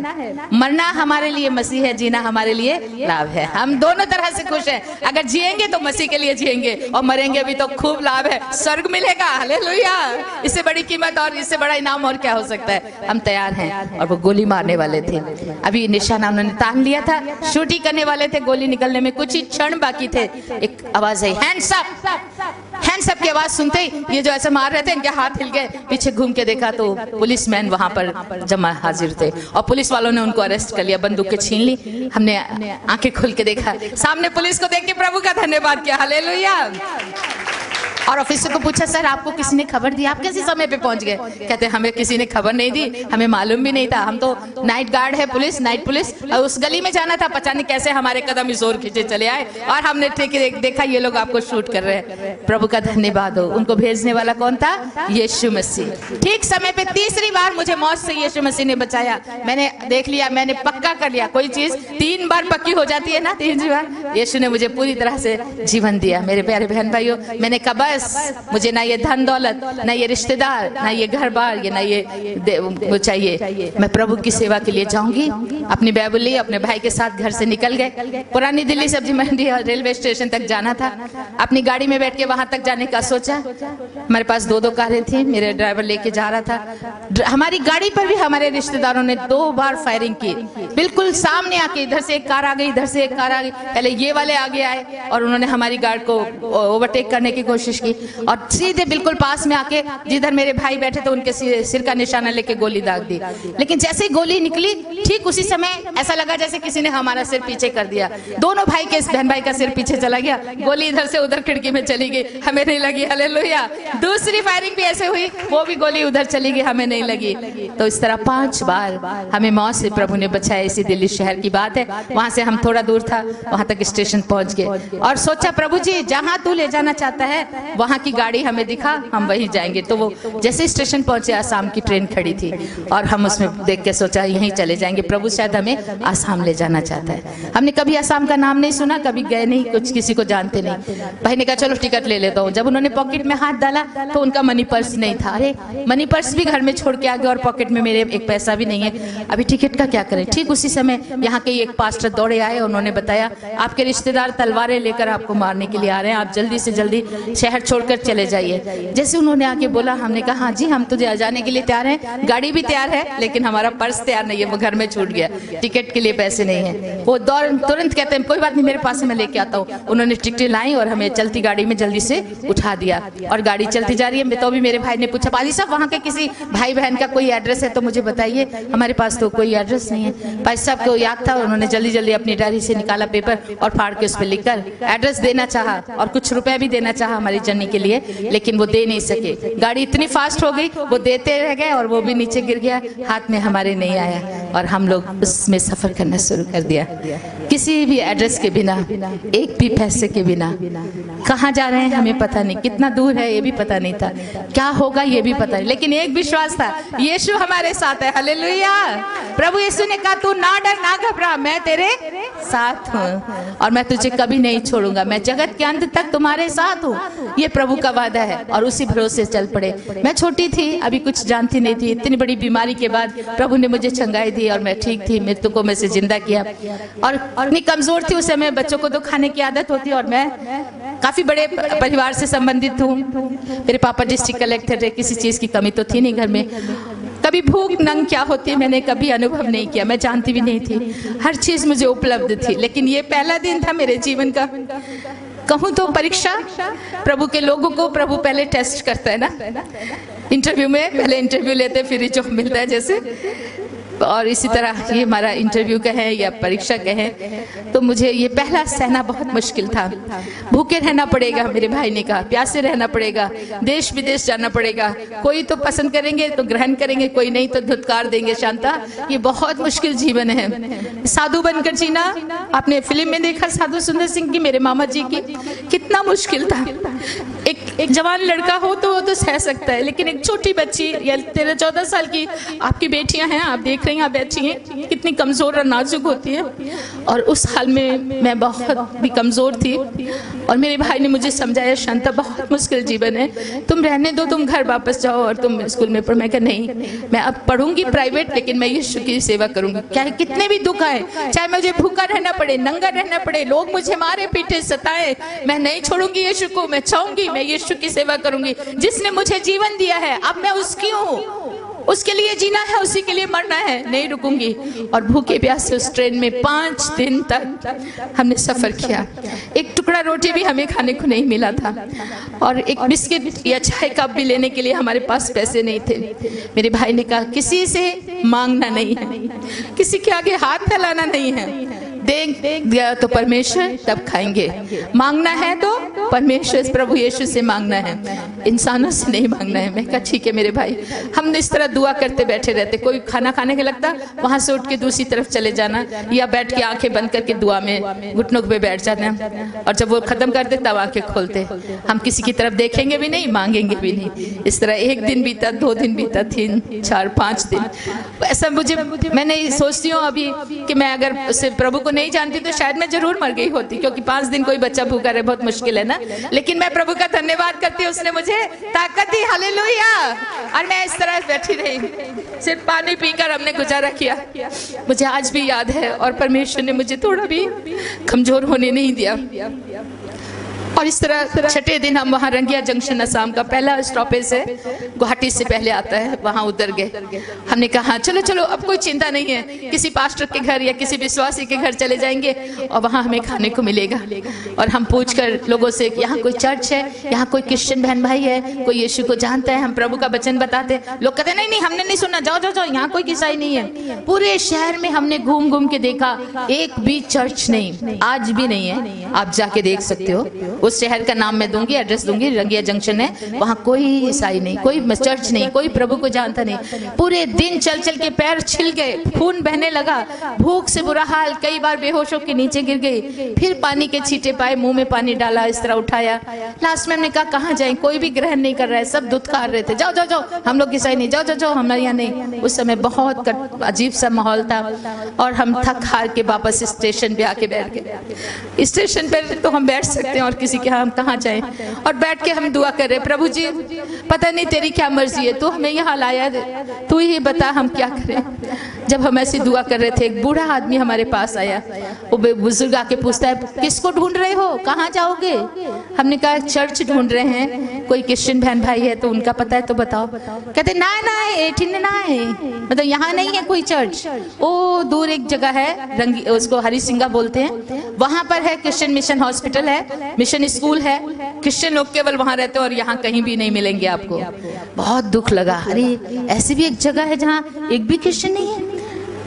मरना हमारे लिए मसीह है, जीना हमारे लिए लाभ है। हम दोनों तरह से खुश हैं। अगर जिएंगे तो मसीह के लिए जिएंगे और मरेंगे भी तो खूब लाभ है, स्वर्ग मिलेगा, हालेलुया। इससे बड़ी कीमत और इससे बड़ा इनाम और क्या हो सकता है? हम तैयार हैं। और वो गोली मारने वाले थे, अभी निशाना उन्होंने तान लिया था, शूटिंग करने वाले थे। गोली निकलने में कुछ ही क्षण बाकी थे। एक आवाज आई, हैंड्स अप। हैंड्स अप की आवाज सुनते ही ये जो ऐसे मार रहे थे, इनके हाथ हिल गए। पीछे घूम के देखा तो पुलिसमैन वहां पर जमा हाजिर थे और पुलिस वालों ने उनको अरेस्ट कर लिया, बंदूकें छीन ली। हमने आंखें खोल के देखा, सामने पुलिस को देख के प्रभु का धन्यवाद किया, हालेलुया। और ऑफिसर को पूछा, सर आपको किसी ने खबर दी, आप कैसे समय पे पहुंच गए? कहते हमें किसी ने खबर नहीं दी, हमें मालूम भी नहीं था। हम तो नाइट गार्ड है, पुलिस, नाइट पुलिस। और उस गली में जाना था, पता नहीं कैसे हमारे कदम इस ओर खींचे चले आए और हमने देखा ये लोग आपको शूट कर रहे हैं। प्रभु का धन्यवाद हो। उनको भेजने वाला कौन था? यीशु मसीह। ठीक समय पे तीसरी बार मुझे मौत से यीशु मसीह ने बचाया। मैंने देख लिया, मैंने पक्का कर लिया, कोई चीज 3 बार पक्की हो जाती है ना, 3 बार। यीशु ने मुझे पूरी तरह से जीवन दिया। मेरे प्यारे बहन भाइयों, मैंने कहा बस मुझे ना ये धन दौलत, ना ये रिश्तेदार, ना ये घर बार, ये ना ये वो चाहिए। मैं प्रभु की सेवा के लिए जाऊंगी। अपनी बाइबल ली, अपने भाई के साथ घर से निकल गए। पुरानी दिल्ली सब्जी मंडी और रेलवे स्टेशन तक जाना था। अपनी गाड़ी में बैठ के वहां तक जाने का सोचा। हमारे पास 2 कारें थी, मेरे ड्राइवर लेके जा रहा था। हमारी गाड़ी पर भी हमारे रिश्तेदारों ने 2 बार फायरिंग की, बिल्कुल सामने आके। इधर से एक कार आ गई, इधर से एक कार आ गई। पहले ये वाले आगे आए और उन्होंने हमारी गाड़ी को ओवरटेक करने की कोशिश की। की और सीधे बिल्कुल पास में आके जिधर मेरे भाई बैठे थे उनके सिर का निशाना लेके गोली दाग दी। लेकिन जैसे ही गोली निकली ठीक उसी समय ऐसा लगा जैसे किसी ने हमारा सिर पीछे कर दिया। दोनों भाई के बहन भाई का सिर पीछे चला गया, गोली इधर से उधर खिड़की में चली गई, हमें नहीं लगी। हालेलुया। दूसरी फायरिंग भी ऐसे हुई, वो भी गोली उधर चली गई, हमें नहीं लगी। तो इस तरह 5 बार हमें मौत से प्रभु ने बचाया। इसी दिल्ली शहर की बात है, वहां से हम थोड़ा दूर था, वहां तक स्टेशन पहुंच गए और सोचा प्रभु जी जहां तू ले जाना चाहता है वहां की गाड़ी हमें दिखा, हम वहीं जाएंगे। तो वो जैसे स्टेशन पहुंचे आसाम की ट्रेन खड़ी थी और हम उसमें देख के सोचा यहीं चले जाएंगे, प्रभु शायद हमें आसाम ले जाना चाहता है। हमने कभी आसाम का नाम नहीं सुना, कभी गए नहीं, कुछ किसी को जानते नहीं। भाई ने कहा चलो टिकट ले लेता हूँ। जब उन्होंने पॉकेट में हाथ डाला तो उनका मनी पर्स नहीं था। अरे मनी पर्स भी घर में छोड़ के आ गए और पॉकेट में मेरे एक पैसा भी नहीं है, अभी टिकट का क्या करें। ठीक उसी समय यहाँ के एक पास्टर दौड़े आए, उन्होंने बताया आपके रिश्तेदार तलवारें लेकर आपको मारने के लिए आ रहे हैं, आप जल्दी से जल्दी शहर छोड़कर चले जाइए। जैसे उन्होंने आके बोला हमने कहा हाँ जी हम तो जाने के लिए तैयार हैं, गाड़ी भी तैयार है, लेकिन हमारा पर्स तैयार नहीं है, वो घर में छूट गया, टिकट के लिए पैसे नहीं है। वो तुरंत कहते हैं कोई बात नहीं मेरे पास है, मैं लेके आता हूँ। उन्होंने टिकटें लाई और हमें चलती गाड़ी में जल्दी से उठा दिया और गाड़ी चलती जा रही है। तो भी मेरे भाई ने पूछा पाली साहब वहाँ के किसी भाई बहन का कोई एड्रेस है तो मुझे बताइए, हमारे पास तो कोई एड्रेस नहीं है। भाई साहब को याद था, उन्होंने जल्दी जल्दी अपनी डायरी से निकाला पेपर और फाड़ के उस पर लिखकर एड्रेस देना चाहा और कुछ रुपए भी देना चाहा हमारी जर्नी के लिए, लेकिन वो दे नहीं सके। गाड़ी इतनी फास्ट हो गई, वो देते रह गए और वो भी नीचे गिर गया, हाथ में हमारे नहीं आया और हम लोग उसमें सफर करना शुरू कर दिया, किसी भी एड्रेस के बिना, एक भी पैसे के बिना। कहाँ जा रहे हैं हमें पता नहीं, कितना दूर है ये भी पता नहीं था, क्या होगा ये भी पता नहीं, लेकिन एक विश्वास था यीशु हमारे साथ है। हालेलुया। प्रभु यीशु ने कहा तू ना डर ना घबरा, मैं तेरे साथ हूँ और मैं तुझे कभी नहीं छोड़ूंगा, मैं जगत के अंत तक तुम्हारे साथ हूँ। ये प्रभु का वादा है और उसी भरोसे चल पड़े। मैं छोटी थी, अभी कुछ जानती नहीं थी, इतनी बड़ी बीमारी के बाद प्रभु ने मुझे चंगाई दी और मैं ठीक थी, मृतकों में से जिंदा किया और इतनी कमजोर थी उस समय, बच्चों को तो खाने की आदत होती और मैं काफी बड़े परिवार से संबंधित हूँ। मेरे पापा डिस्ट्रिक्ट कलेक्टर थे, किसी चीज की कमी तो थी नहीं घर में। कभी भूख नंग क्या होती है मैंने कभी अनुभव नहीं किया, मैं जानती भी नहीं थी, हर चीज मुझे उपलब्ध थी। लेकिन ये पहला दिन था मेरे जीवन का, कहूँ तो परीक्षा। प्रभु के लोगों को प्रभु पहले टेस्ट करता है ना, इंटरव्यू में पहले इंटरव्यू लेते फिर ही जॉब मिलता है जैसे, और इसी तरह ये हमारा इंटरव्यू का है या परीक्षा का है। तो मुझे ये पहला सहना बहुत मुश्किल था। भूखे रहना पड़ेगा, मेरे भाई ने कहा, प्यासे रहना पड़ेगा, देश विदेश जाना पड़ेगा, कोई तो पसंद करेंगे तो ग्रहण करेंगे, कोई नहीं तो धुतकार देंगे। शांता, ये बहुत मुश्किल जीवन है। साधु बनकर जीना, आपने फिल्म में देखा साधु सुंदर सिंह की, मेरे मामा जी की, कितना मुश्किल था। एक जवान लड़का हो तो वो तो सह सकता है, लेकिन एक छोटी बच्ची या 13-14 साल की आपकी बेटियां हैं, आप देख रही हैं, आप बैठी हैं, कितनी कमजोर और नाजुक होती है। और उस हाल में मैं बहुत भी कमजोर थी और मेरे भाई ने मुझे समझाया, शांता बहुत मुश्किल जीवन है, तुम रहने दो, तुम घर वापस जाओ और तुम स्कूल में पढ़ो। मैं कहा नहीं, मैं अब पढ़ूंगी प्राइवेट, लेकिन मैं यीशु की सेवा करूंगी, चाहे कितने भी दुख आए, चाहे मुझे भूखा रहना पड़े, नंगा रहना पड़े, लोग मुझे मारे पीटे सताए, मैं नहीं छोड़ूंगी यीशु को, मैं चाहूंगी मैं यीशु की सेवा करूंगी। जिसने मुझे जीवन दिया है अब मैं उसकी हूँ, उसके लिए जीना है, उसी के लिए मरना है, नहीं रुकूंगी। और भूखे प्यासे उस ट्रेन में 5 दिन तक हमने सफर किया। एक टुकड़ा रोटी भी हमें खाने को नहीं मिला था और एक बिस्किट या चाय कप भी लेने के लिए हमारे पास पैसे नहीं थे। मेरे भाई ने कहा किसी से मांगना नहीं है, किसी के आगे हाथ फैलाना नहीं है, देख दिया तो परमेश्वर तब खाएंगे, मांगना है तो परमेश्वर प्रभु यीशु से मांगना है, इंसानों से नहीं मांगना है। मैं कहा ठीक है मेरे भाई। हम इस तरह दुआ करते बैठे रहते, कोई खाना खाने के लगता वहां से उठ के दूसरी तरफ चले जाना या बैठ के आंखें बंद करके दुआ में घुटनों पे बैठ जाना, और जब वो खत्म करते तब आंखें खोलते, हम किसी की तरफ देखेंगे भी नहीं, मांगेंगे भी नहीं। इस तरह 1 दिन बीता, 2 दिन बीता, 3, 4, 5 दिन ऐसा। मैंने सोचती हूँ अभी कि मैं अगर उसे प्रभु को नहीं जानती तो शायद मैं जरूर मर गई होती, क्योंकि 5 दिन कोई बच्चा भूखा रहे बहुत मुश्किल है ना। लेकिन मैं प्रभु का धन्यवाद करती हूँ, उसने मुझे ताकत दी। हालेलुया। और मैं इस तरह बैठी रही, सिर्फ पानी पीकर हमने गुजारा किया। मुझे आज भी याद है और परमेश्वर ने मुझे थोड़ा भी कमजोर होने नहीं दिया। और इस तरह छठे दिन हम वहाँ रंगिया जंक्शन असम का पहला स्टॉपेज है, गुवाहाटी से पहले आता है, वहाँ उतर गए। हमने कहा चलो चलो अब कोई चिंता नहीं है, किसी पास्टर के घर या किसी विश्वासी के घर चले जाएंगे और वहाँ हमें खाने को मिलेगा। और हम पूछकर लोगों से यहाँ कोई चर्च है, यहाँ कोई क्रिश्चियन बहन भाई है, कोई यीशु को जानता है, हम प्रभु का वचन बताते। लोग कहते नहीं नहीं हमने नहीं सुना, जाओ जाओ जाओ, यहाँ कोई ईसाई नहीं है। पूरे शहर में हमने घूम घूम के देखा, एक भी चर्च नहीं, आज भी नहीं है। आप जाके देख सकते हो, उस शहर का नाम मैं दूंगी, एड्रेस दूंगी, रंगिया जंक्शन है, वहाँ कोई ईसाई नहीं, कोई चर्च नहीं, कोई प्रभु को जानता नहीं। पूरे दिन चल चल के पैर छिल गए, खून बहने लगा, भूख से बुरा हाल, कई बार बेहोश होकर नीचे गिर गई, फिर पानी के छींटे पाए, मुंह में पानी डाला, इस तरह उठाया। लास्ट में हमने कहा कहाँ जाए, कोई भी ग्रहण नहीं कर रहा है, सब धुतकार रहे थे, जाओ जाओ जाओ, हम लोग ईसाई नहीं, जाओ जाओ जाओ, हमारे यहाँ नहीं। उस समय बहुत अजीब सा माहौल था और हम थक हार के वापस स्टेशन पे आके बैठ गए। स्टेशन पर तो हम बैठ सकते हैं और किसी के हम कहाँ जाएं, और बैठ के हम दुआ कर रहे, प्रभु जी पता नहीं तेरी क्या मर्जी है, तू हमें यहाँ लाया, तू ही बता हम क्या करें। जब हम ऐसी दुआ कर रहे थे, एक बूढ़ा आदमी हमारे पास आया, वो बुजुर्ग आके पूछता है किसको ढूंढ रहे हो, कहाँ जाओगे। हमने कहा चर्च ढूंढ रहे हैं, कोई क्रिश्चियन बहन भाई है तो उनका पता है तो बताओ। कहते ना ना एठिन ना है, मतलब यहाँ नहीं है कोई चर्च, वो दूर एक जगह है, रंगी उसको हरी सिंगा बोलते हैं, वहां पर है क्रिश्चियन मिशन हॉस्पिटल है, मिशन स्कूल है, क्रिश्चियन लोग केवल वहां रहते हैं और यहाँ कहीं भी नहीं मिलेंगे आपको। बहुत दुख लगा, अरे ऐसी भी एक जगह है जहाँ एक भी क्रिश्चियन नहीं है।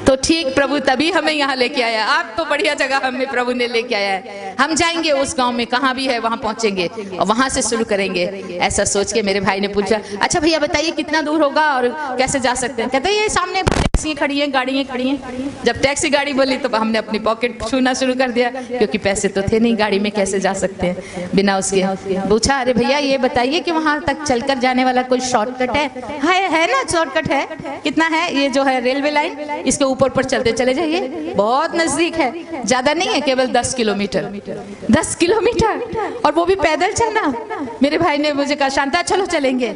तो ठीक प्रभु तभी हमें यहाँ लेके आया, आप तो बढ़िया जगह हमें प्रभु ने लेके आया है, हम जाएंगे उस गांव में, कहाँ भी है वहां पहुंचेंगे और वहां से शुरू करेंगे। ऐसा सोच के मेरे भाई ने पूछा अच्छा भैया बताइए कितना दूर होगा और कैसे जा सकते हैं। कहते हैं ये सामने टैक्सी खड़ी हैं, गाड़ियाँ खड़ी हैं। जब टैक्सी गाड़ी बोली तो हमने अपनी पॉकेट छूना शुरू कर दिया, क्योंकि पैसे तो थे नहीं, गाड़ी में कैसे जा सकते हैं बिना उसके। पूछा अरे भैया ये बताइए कि वहां तक चलकर जाने वाला कोई शॉर्टकट है ना, शॉर्टकट है, कितना है, ये जो है रेलवे लाइन, इसके ऊपर पर चलते चले जाइए, बहुत नजदीक है, ज्यादा नहीं है, केवल 10 किलोमीटर, 10 किलोमीटर, और वो भी पैदल चलना। मेरे भाई ने मुझे कहा शांता चलो चलेंगे।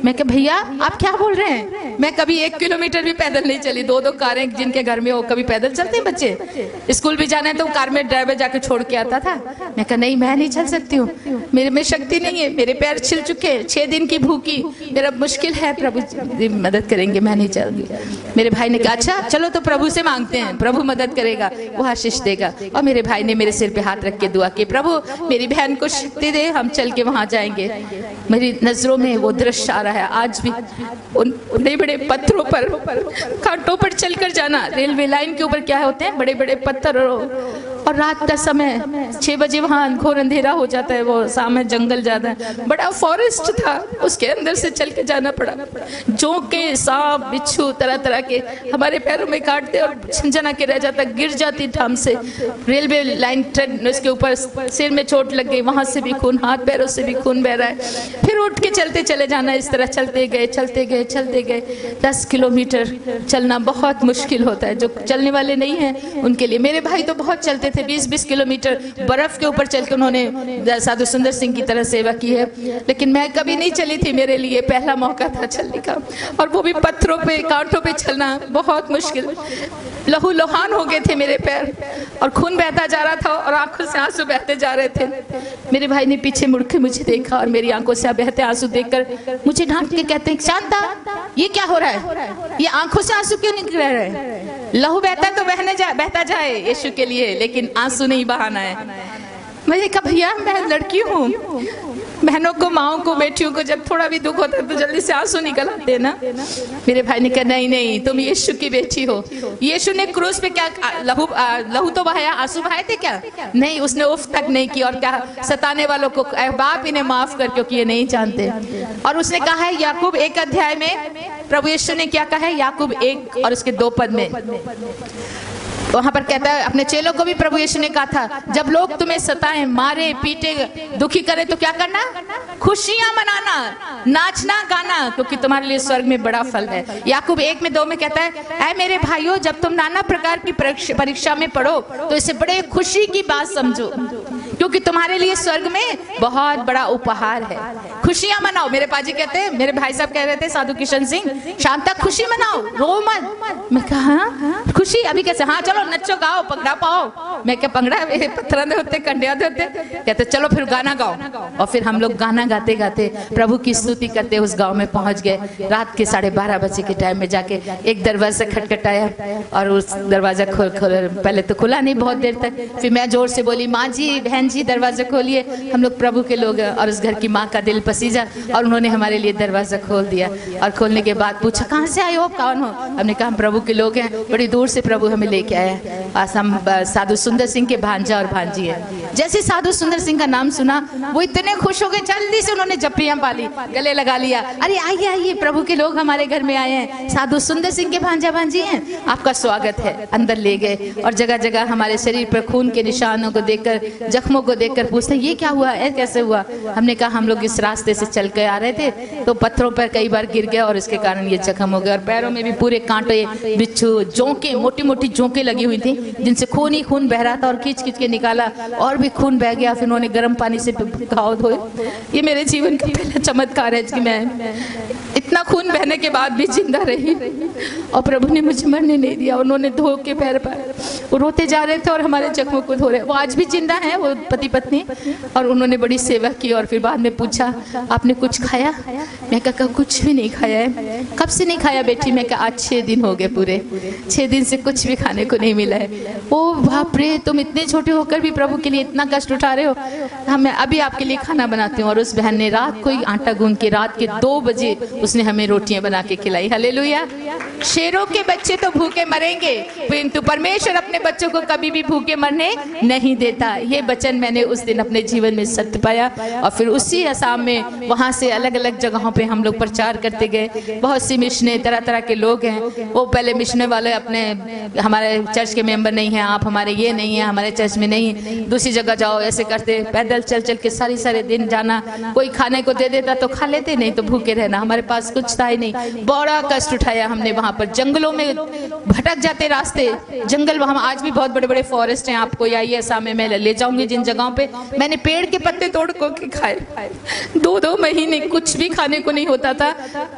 मैं कहा भैया आप क्या बोल रहे हैं, मैं कभी 1 किलोमीटर भी पैदल नहीं चली, 2-2 कारें जिनके घर में हो कभी पैदल चलते हैं बच्चे, स्कूल भी जाना है तो कार में ड्राइवर जाके छोड़ के आता था। मैं कहा नहीं मैं नहीं चल सकती हूँ, मेरे में शक्ति नहीं है, मेरे पैर छिल चुके, 6 दिन की भूखी, मेरा मुश्किल है, प्रभु मदद करेंगे, मैं नहीं चलूंगी। मेरे भाई ने कहा अच्छा चलो तो प्रभु से मांगते हैं, प्रभु मदद करेगा, वो आशीष देगा। और मेरे भाई ने मेरे सिर पे हाथ रख के दुआ की, प्रभु मेरी बहन को शक्ति दे, हम चल के वहां जाएंगे। मेरी नजरों में वो दृश्य आ रहा है आज भी, उन बड़े बड़े पत्थरों पर, कांटों पर चलकर जाना, रेलवे लाइन के ऊपर क्या होते हैं बड़े बड़े पत्थर, और रात का समय 6 बजे वहाँ घोर अंधेरा हो जाता है, वो सामने जंगल जाता है, बड़ा फॉरेस्ट था, उसके अंदर से चल के जाना पड़ा। जोंके, सांप, बिच्छू तरह तरह के हमारे पैरों में काटते और झंझना के रह जाता, गिर जाती ठाम से। रेलवे लाइन ट्रेन उसके ऊपर सिर में चोट लग गई, वहां से भी खून, हाथ पैरों से भी खून बह रहा है। फिर उठ के चलते चले जाना, इस तरह चलते गए चलते गए चलते गए। 10 किलोमीटर चलना बहुत मुश्किल होता है, जो चलने वाले नहीं हैं उनके लिए। मेरे भाई तो बहुत चलते थे, 20-20 किलोमीटर बर्फ के ऊपर चल के उन्होंने साधु सुंदर सिंह की तरह सेवा की है, लेकिन मैं कभी नहीं चली थी, मेरे लिए पहला मौका था चलने का, और वो भी पत्थरों पे, कांटों पे चलना बहुत मुश्किल। लहू लुहान हो गए थे मेरे पैर और खून बहता जा रहा था और आंखों से आंसू बहते जा रहे थे। मेरे भाई ने पीछे मुड़ के मुझे देखा और मेरी आंखों से बहते आंसू देखकर मुझे डांट के कहते हैं शांता ये क्या हो रहा है, ये आंखों से आंसू क्यों निकल रहे हैं? लहू बहता तो बहता जाए यीशु के लिए, लेकिन आंसू नहीं बहाना है। मैंने कहा भैया मैं लड़की हूँ, बहनों को, माओं को, बेटियों को जब थोड़ा भी दुख होता है तो जल्दी से आंसू निकल आते हैं ना। मेरे भाई ने कहा नहीं नहीं तुम यीशु की बेटी हो। यीशु ने क्रूस पे क्या लहू तो बहाया, आंसू बहाए थे क्या? नहीं, उसने उफ तक नहीं की। और क्या सताने वालों को बाप इन्हें माफ कर, क्योंकि ये नहीं जानते। और उसने कहा है याकूब 1 अध्याय में, प्रभु यीशु ने क्या कहा है, याकूब 1 और उसके 2 पद में वहां पर कहता है, अपने चेलों को भी प्रभु यीशु ने कहा था जब लोग तुम्हें सताएं, मारे, पीटे, दुखी करें तो क्या करना? खुशियां मनाना, नाचना, गाना, क्योंकि तुम्हारे लिए स्वर्ग में बड़ा फल है। याकूब 1:2 में कहता है, ऐ मेरे भाइयों जब तुम नाना प्रकार की परीक्षा में पढ़ो तो इसे बड़े खुशी की बात समझो, क्योंकि तुम्हारे लिए स्वर्ग में बहुत बड़ा उपहार है। खुशियां मनाओ। मेरे पाजी कहते हैं, मेरे भाई साहब कह रहे थे साधु किशन सिंह, शाम तक खुशी मनाओ, रो मत। मैं कहा खुशी अभी कैसे? हाँ चलो नचो गाओ पंगड़ा पाओ। मैं क्या पंगड़ा पत्थर दे होते कंडिया दे होते? कहते चलो फिर गाना गाओ। और फिर हम लोग गाना गाते गाते प्रभु की स्तुति करते उस गांव में पहुंच गए। रात के 12:30 बजे के टाइम में जाके एक दरवाजा खटखटाया और उस दरवाजा खोल पहले तो खुला नहीं बहुत देर तक। फिर मैं जोर से बोली, माँ जी बहन जी दरवाजा खोलिए, हम लोग प्रभु के लोग। और उस घर की माँ का दिल पसीजा और उन्होंने हमारे लिए दरवाजा खोल दिया। और खोलने के बाद पूछा कहाँ से आए हो, कौन हो? हमने कहा हम प्रभु के लोग हैं, बड़ी दूर से प्रभु हमें लेके आया। आज हम साधु सुंदर सिंह के भांजा और भांजी है। जैसे साधु सुंदर सिंह का नाम सुना वो इतने खुश हो गए, जल्दी से उन्होंने जप्पियां पाली, गले लगा लिया। अरे आइए आइए, प्रभु के लोग हमारे घर में आए हैं, साधु सुंदर सिंह के भांजा भांजी हैं, आपका स्वागत है। अंदर ले गए और जगह जगह हमारे शरीर पर खून के निशानों को देखकर, जख्मों को देखकर पूछते ये क्या हुआ है, कैसे हुआ? हमने कहा हम लोग इस रास्ते से चल कर आ रहे थे तो पत्थरों पर कई बार गिर गया और इसके कारण ये जख्म हो गया। और पैरों में भी पूरे कांटे, बिच्छू, जोंके, मोटी मोटी जोंके लगी हुई थी जिनसे खून ही खून बह रहा था और खींच खींच के निकाला और भी खून बह गया। फिर उन्होंने गर्म पानी से घाव धोए। ये मेरे जीवन का पहला चमत्कार है कि मैं इतना खून बहने के बाद भी जिंदा रही और प्रभु ने मुझे मरने नहीं दिया। उन्होंने धो के पैर पर वो रोते जा रहे थे और हमारे जख्मों को धो रहे। वो आज भी जिंदा है, वो पति पत्नी, और उन्होंने बड़ी सेवा की। और फिर बाद में पूछा आपने कुछ खाया? मैं कहा कुछ भी नहीं खाया है। कब से नहीं खाया बेटी? मैं कहा आज 6 दिन हो गए, पूरे 6 दिन से कुछ भी खाने को नहीं मिला है। ओ बाप रे, तुम इतने छोटे होकर भी प्रभु के लिए इतना कष्ट उठा रहे हो। मैं अभी आपके लिए खाना बनाती हूँ। और उस बहन ने रात को ही आटा गूंद के रात के 2 बजे उसने हमें रोटियां बना के खिलाई। हालेलुया। शेरों के बच्चे तो भूखे मरेंगे किंतु परमेश्वर अपने बच्चों को कभी भी भूखे मरने नहीं देता। ये वचन मैंने उस दिन अपने जीवन में सत्य पाया। और फिर उसी असम में वहाँ से अलग अलग जगहों पे हम लोग प्रचार करते गए। बहुत सी मिशनें, तरह तरह के लोग हैं। वो पहले मिशने वाले अपने हमारे चर्च के मेंबर नहीं हैं, आप हमारे ये नहीं है, हमारे चर्च में नहीं, दूसरी जगह जाओ, ऐसे करते। पैदल चल चल के सारे दिन जाना। कोई खाने को दे देता तो खा लेते, नहीं तो भूखे रहना। हमारे पास कुछ था ही नहीं। बड़ा कष्ट उठाया हमने वहाँ पर। जंगलों में भटक जाते रास्ते, जंगल। वहाँ आज भी बहुत बड़े बड़े फॉरेस्ट हैं, आपको आइए सामने मैं ले जाऊंगी जिन जगहों पे। मैंने पेड़ के पत्ते तोड़ के खाए। 2 महीने कुछ भी खाने को नहीं होता था।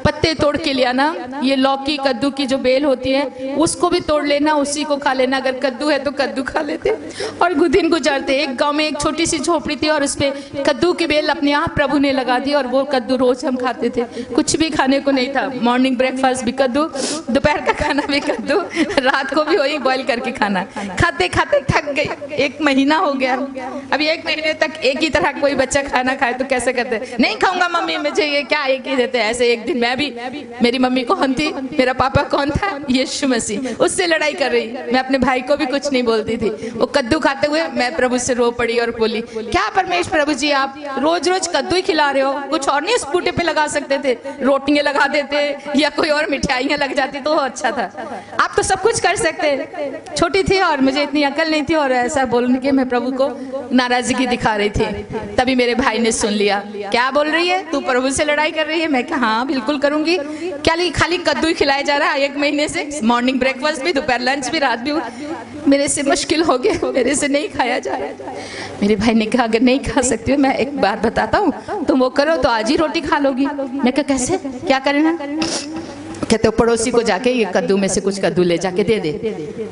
पत्ते तोड़ के लिया ना, ये लौकी कद्दू की जो बेल होती है उसको भी तोड़ लेना, उसी को खा लेना। अगर कद्दू है तो कद्दू खा लेते और दिन गुजारते। एक गांव में एक छोटी सी झोपड़ी थी और उसपे कद्दू की बेल अपने आप प्रभु ने लगा दी और वो कद्दू रोज हम खाते थे। कुछ भी खाने को नहीं था। मॉर्निंग ब्रेकफास्ट भी कद्दू, दोपहर का खाना भी कद्दू, रात को भी वही बॉईल करके खाना। खाते खाते थक गई। 1 महीना हो गया। अभी 1 महीने तक एक ही तरह कोई बच्चा खाना खाए तो कैसे करते? नहीं खाऊंगा मम्मी, मुझे ये क्या एक ही देते। ऐसे एक दिन मैं भी, मेरी मम्मी कौन थी, मेरा पापा कौन था? यीशु मसीह। उससे लड़ाई कर रही। मैं अपने भाई को भी कुछ नहीं बोलती थी। वो कद्दू खाते हुए मैं प्रभु से रो पड़ी और बोली क्या परमेश्वर प्रभु जी, आप रोज रोज कद्दू ही खिला रहे हो, कुछ और नहीं स्कूटे पे लगा सकते थे? रोटियां लगा देते या कोई और मिठाइयां लग जाती तो अच्छा था। आप तो सब कुछ कर सकते। छोटी थी और मुझे इतनी अकल नहीं थी और ऐसा बोलने के मैं प्रभु को नाराजगी दिखा रही थी। तभी मेरे भाई ने सुन लिया। क्या बोल रही है तू, प्रभु से लड़ाई कर रही है? मैं कहा हाँ बिल्कुल करूंगी। क्या खाली कद्दू ही खिलाया जा रहा है 1 महीने से? मॉर्निंग ब्रेकफास्ट भी, दोपहर लंच भी, रात भी। मेरे से मुश्किल हो गया, मेरे से नहीं खाया जा रहा। मेरे भाई ने कहा अगर नहीं खा सकती हो, मैं एक बात बताता हूँ, तुम वो करो तो आज ही रोटी खा लोगी। मैं कहा कैसे, क्या करना? कहते हो पड़ोसी को जाके ये कद्दू में से कुछ कद्दू ले जाके दे दे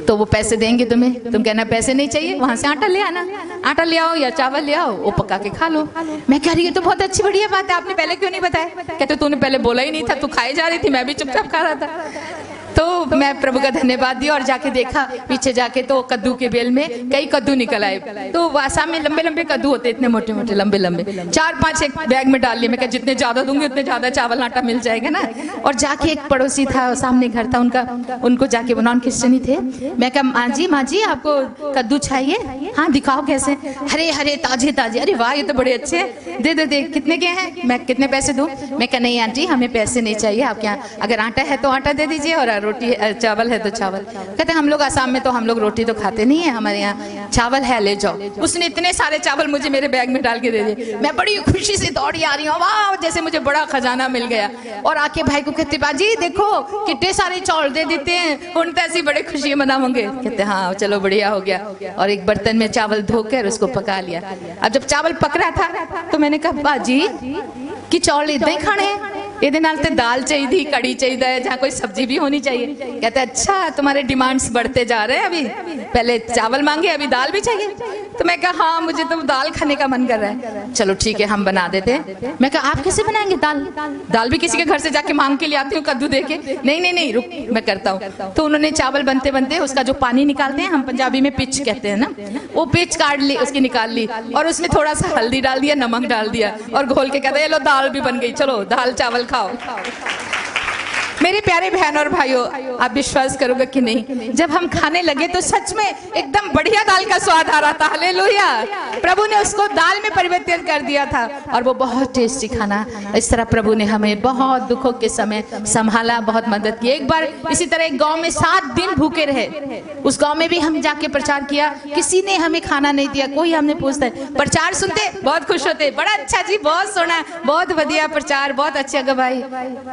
तो वो पैसे देंगे तुम्हें। तुम कहना पैसे नहीं चाहिए, वहां से आटा ले आना, आटा ले आओ या चावल ले आओ, वो पका के खा लो। मैं कह रही है तो बहुत अच्छी बढ़िया बात है, आपने पहले क्यों नहीं बताया? कहते तूने पहले बोला ही नहीं था, तू खाई जा रही थी, मैं भी चुपचाप खा रहा था। तो मैं प्रभु का धन्यवाद दिया और जाके देखा पीछे जाके तो कद्दू के बेल में कई कद्दू निकल आए। तो आसाम में लंबे लंबे कद्दू होते, इतने मोटे मोटे लंबे लंबे, 4-5 एक बैग में डाल लिए। मैं कहा जितने ज्यादा दूंगी उतने ज्यादा चावल आटा मिल जाएगा ना। और जाके एक पड़ोसी था, सामने घर था उनका, उनको जाके नॉन क्रिश्चियन ही थे। मैं कहा माँ जी आपको कद्दू चाहिए? हाँ दिखाओ कैसे? हरे हरे ताजे ताजे। अरे वाह ये तो बड़े अच्छे हैं, दे दे दे। कितने के हैं? मैं कितने पैसे दूं? मैं कहा नहीं आंटी हमें पैसे नहीं चाहिए, आपके यहाँ अगर आटा है तो आटा दे दीजिए और रोटी चावल है तो चावल। कहते हम लोग आसाम में तो हम लोग रोटी तो खाते नहीं है, हमारे यहाँ चावल है, ले जाओ। उसने इतने सारे चावल मुझे मेरे बैग में डाल के दे दिए। मैं बड़ी खुशी से दौड़ी आ रही हूँ, वाह जैसे मुझे बड़ा खजाना मिल गया। और आके भाई को कहते बाजी देखो कितने सारे चावल दे देते हैं, उन तो ऐसी बड़े खुशी मनाओगे। कहते हाँ चलो बढ़िया हो गया। और एक बर्तन में चावल धोकर उसको पका लिया। अब जब चावल पक रहा था तो मैंने कहा बाजी कि चौल इतना ही खाने हैं, ਇਹਦੇ ਨਾਲ ਤੇ दाल चाहिए, कड़ी चाहिए, जहाँ कोई सब्जी भी होनी चाहिए। कहते अच्छा तुम्हारे डिमांड्स बढ़ते जा रहे हैं, अभी पहले चावल मांगे अभी दाल भी चाहिए। तो मैं कहा हाँ मुझे तो दाल खाने का मन कर रहा है, चलो ठीक है हम बना देते हैं। मैं कहा आप कैसे बनाएंगे दाल? दाल भी किसी के घर से जाके मांग के ले आती हूँ कद्दू दे के। नहीं रुक मैं करता हूँ। तो उन्होंने चावल बनते बनते उसका जो पानी निकालते हैं, हम पंजाबी में पिच कहते हैं ना, वो पिच काट ली, उसकी निकाल ली और उसमें थोड़ा सा हल्दी डाल दिया, नमक डाल दिया और घोल के कहते ये लो दाल भी बन गई, चलो दाल चावल खाओ। मेरे प्यारे बहन और भाइयों, आप विश्वास करोगे कि नहीं, जब हम खाने लगे तो सच में एकदम बढ़िया दाल का स्वाद आ रहा था। हालेलुया, प्रभु ने उसको दाल में परिवर्तित कर दिया था और वो बहुत टेस्टी खाना। इस तरह प्रभु ने हमें बहुत दुखों के समय संभाला, बहुत मदद की। एक बार इसी तरह एक गांव में 7 दिन भूखे रहे, उस गांव में भी हम जाके प्रचार किया, किसी ने हमें खाना नहीं दिया। कोई हमने पूछता है, प्रचार सुनते बहुत खुश होते, बड़ा अच्छा जी, बहुत सोना, बहुत बढ़िया प्रचार, बहुत अच्छी गवाही,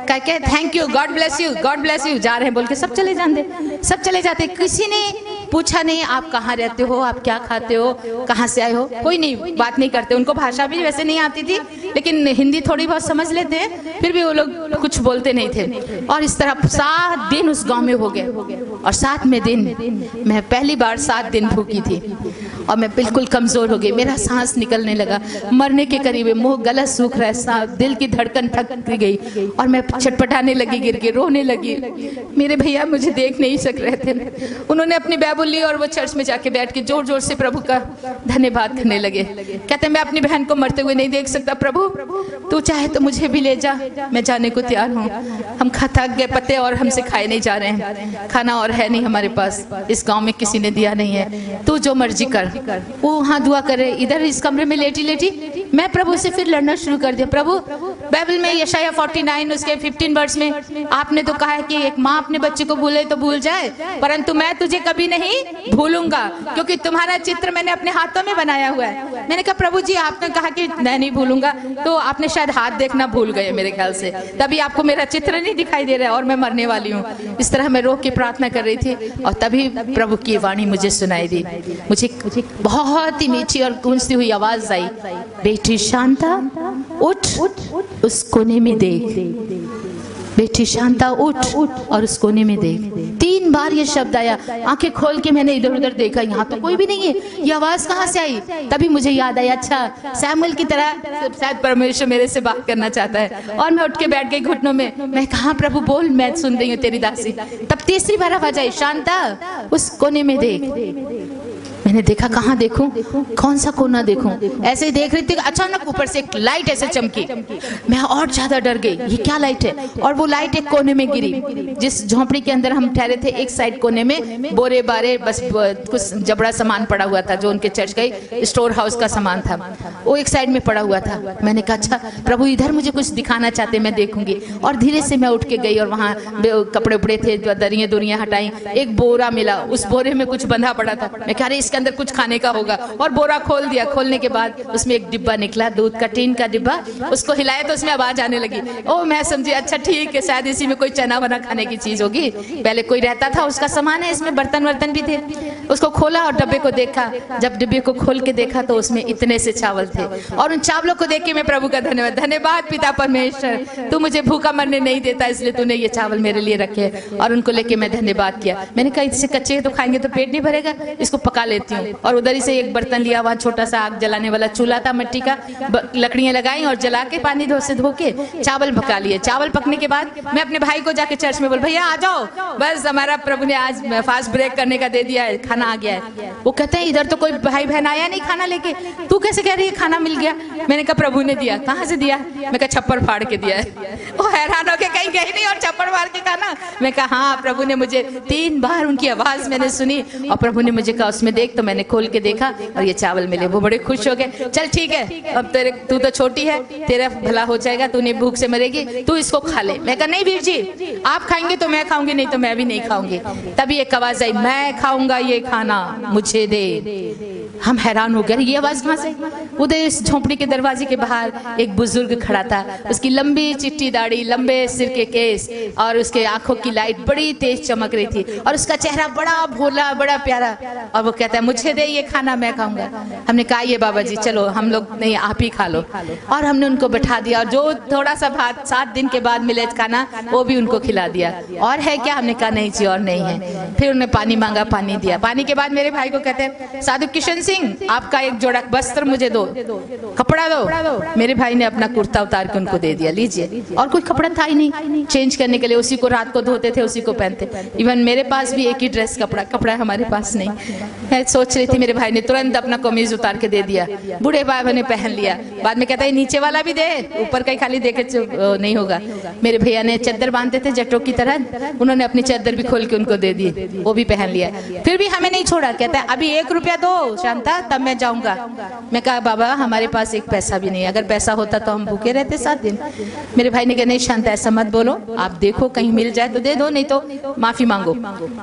कहके thank you, God bless you, God bless you, जा रहे हैं बोल के सब चले जाते, सब चले जाते। किसी ने पूछा नहीं आप कहाँ रहते हो, आप क्या खाते हो, कहाँ से आए हो, कोई नहीं बात नहीं करते। उनको भाषा भी वैसे नहीं आती थी, लेकिन हिंदी थोड़ी बहुत समझ लेते हैं, फिर भी वो लोग कुछ बोलते नहीं थे। और इस तरह 7 दिन उस गांव में हो गए और 7वें दिन मैं पहली बार 7 दिन भूखी थी और मैं बिल्कुल कमजोर हो गई, मेरा सांस निकलने लगा, मरने के करीब, मुंह गला सूख रहा है, दिल की धड़कन थक गई और मैं छटपटाने लगी, गिर के रोने लगी। मेरे भैया मुझे देख नहीं सक रहे थे, उन्होंने अपनी बाइबल ली और वो चर्च में जाके बैठ के जोर जोर से प्रभु का धन्यवाद करने लगे। कहते मैं अपनी बहन को मरते हुए नहीं देख सकता, प्रभु तू चाहे तो मुझे भी ले जा, मैं जाने को तैयार हूँ। हम थक गए, पत्ते और हमसे खाए नहीं जा रहे हैं, खाना और है नहीं हमारे पास, इस गांव में किसी ने दिया नहीं है, तू जो मर्जी कर। वो वहाँ दुआ करे, इधर इस कमरे में लेटी लेटी मैं प्रभु से फिर लड़ना शुरू कर दिया। प्रभु बाइबल में यशाया 49 उसके 15 वर्ष में आपने तो कहा है कि एक माँ अपने बच्चे को भूले तो भूल जाए, परंतु मैं तुझे कभी नहीं भूलूंगा क्योंकि तुम्हारा चित्र मैंने अपने हाथों में बनाया हुआ है। मैंने कहा प्रभु जी आपने कहा कि मैं नहीं भूलूंगा, तो आपने शायद हाथ देखना भूल गए मेरे ख्याल से, तभी आपको मेरा चित्र नहीं दिखाई दे रहा है और मैं मरने वाली हूँ। इस तरह मैं रो के प्रार्थना कर रही थी और तभी प्रभु की वाणी मुझे सुनाई दी। मुझे बहुत ही मीठी और गूंजती हुई आवाज आई, बेटी शांता उठ उस कोने में देख, बेटी शांता उठ और उस कोने में देख। 3 बार ये शब्द आया। आंखें खोल के मैंने इधर उधर देखा, यहाँ तो कोई भी नहीं है, ये आवाज कहाँ से आई? तभी मुझे याद आया, अच्छा सैमुअल की तरह शायद परमेश्वर मेरे से बात करना चाहता है। और मैं उठ के बैठ गई घुटनों में, मैं कहा प्रभु बोल, मैं सुन रही हूँ तेरी दासी। तब तीसरी बार आवाज आई, शांता उस कोने में देख। मैंने देखा, कहाँ देखूं, कौन सा कोना देखूं, ऐसे ही देख रही थी, अचानक ऊपर से एक लाइट ऐसे चमकी, मैं और ज्यादा डर गई, ये क्या लाइट है? और वो लाइट एक कोने में गिरी, जिस झोंपड़ी के अंदर हम ठहरे थे, एक साइड कोने में बोरे बारे बस कुछ जबड़ा सामान पड़ा हुआ था, जो उनके चर्च का स्टोर हाउस का सामान था, वो एक साइड में पड़ा हुआ था। मैंने कहा अच्छा प्रभु इधर मुझे कुछ दिखाना चाहते, मैं देखूंगी। और धीरे से मैं उठ के गई और वहाँ कपड़े उपड़े थे, दरियाँ दुरियाँ हटाई, एक बोरा मिला, उस बोरे में कुछ बंधा पड़ा था। मैं कह रही इसके अंदर कुछ खाने का होगा, और बोरा खोल दिया। खोलने के बाद उसमें एक डिब्बा निकला, दूध का टीन का डिब्बा, उसको हिलाया तो उसमें आवाज आने लगी। ओ मैं समझी अच्छा ठीक है, शायद इसी में कोई चना वना खाने की चीज होगी, पहले कोई रहता था उसका सामान है, इसमें बर्तन वर्तन भी थे। उसको खोला और डब्बे को देखा, जब डिब्बे को खोल के देखा तो उसमें इतने से चावल थे, और उन चावलों को देख के मैं प्रभु का धन्यवाद पिता परमेश्वर, तू मुझे भूखा मरने नहीं देता, इसलिए तूने ये चावल मेरे लिए रखे। और उनको लेके मैं धन्यवाद किया। मैंने कहा इससे कच्चे तो खाएंगे तो पेट नहीं भरेगा, इसको पका लेती हूँ। और उधर ही से एक बर्तन लिया, वहाँ छोटा सा आग जलाने वाला चूल्हा था मिट्टी का, लकड़ियां लगाई और जला के पानी धो के चावल पका लिए। चावल पकने के बाद मैं अपने भाई को जाके चर्च में बोल, भैया आ जाओ, बस हमारा प्रभु ने आज फास्ट ब्रेक करने का दे दिया है, खाना आ गया है। वो कहते हैं इधर तो कोई भाई बहन आया नहीं खाना लेके, तू कैसे कह रही है खाना मिल गया? मैंने कहा प्रभु ने दिया। कहाँ से दिया? मैं कहा छप्पर फाड़ के दिया है। वो हैरान हो के कहीं गई नहीं और छप्पर फाड़ के खाना? मैं कहा हाँ, प्रभु ने मुझे 3 बार उनकी आवाज मैंने सुनी और प्रभु ने मुझे कहा उसमें देख, तो मैंने खोल के देखा और ये चावल मिले। वो बड़े खुश हो गए, चल ठीक है अब तू तो छोटी है, तेरा भला हो जाएगा, तू नहीं भूख से मरेगी, तू इसको खा ले। मैं कहा नहीं वीर जी, आप खाएंगे तो मैं खाऊंगी, नहीं तो मैं भी नहीं खाऊंगी। तभी एक आवाज आई, मैं खाऊंगा ये खाना, मुझे दे। हम हैरान हो गए, ये आवाज कहाँ से? उधर इस झोंपड़ी के दरवाजे के बाहर एक बुजुर्ग खड़ा था, उसकी लंबी चिट्टी दाढ़ी, लंबे सिर के केस और उसके आंखों की लाइट बड़ी तेज चमक रही थी और उसका चेहरा बड़ा भोला, बड़ा प्यारा। और वो कहता है मुझे दे ये खाना, मैं खाऊंगा। हमने कहा ये बाबा जी चलो, हम लोग नहीं आप ही खा लो। और हमने उनको बैठा दिया और जो थोड़ा सा भात 7 दिन के बाद मिले खाना वो भी उनको खिला दिया। और है क्या? हमने कहा नहीं जी और नहीं है। फिर उन्हें पानी मांगा, पानी दिया। पानी के बाद मेरे भाई को कहते हैं साधु किशन सिंह आपका एक जोड़ा वस्त्र मुझे दो, कपड़ा दो। मेरे भाई ने अपना कुर्ता उतार के उनको दे दिया, लीजिए। और कोई कपड़ा था ही नहीं चेंज करने के लिए, उसी को रात को धोते थे, उसी को पहनते। इवन मेरे पास भी एक ही ड्रेस कपड़ा हमारे पास नहीं। मैं सोच रही थी, मेरे भाई ने तुरंत अपना कमीज उतार के दे दिया, बूढ़े बाबा ने पहन लिया। बाद में कहता है नीचे वाला भी दे, ऊपर का ही खाली देखे नहीं होगा। मेरे भैया ने चादर बांधते थे जटों की तरह, उन्होंने अपनी चादर भी खोल के उनको दे दी, वो भी पहन लिया। फिर भी हमें नहीं छोड़ा, कहता है अभी 1 रुपया दो शांता तब मैं जाऊंगा। मैं कहा बाबा हमारे पास एक पैसा भी नहीं, अगर पैसा होता तो हम भूखे रहते 7 दिन। मेरे भाई ने कहा नहीं शांता ऐसा मत बोलो, आप देखो कहीं मिल जाए तो दे दो, नहीं तो माफी मांगो।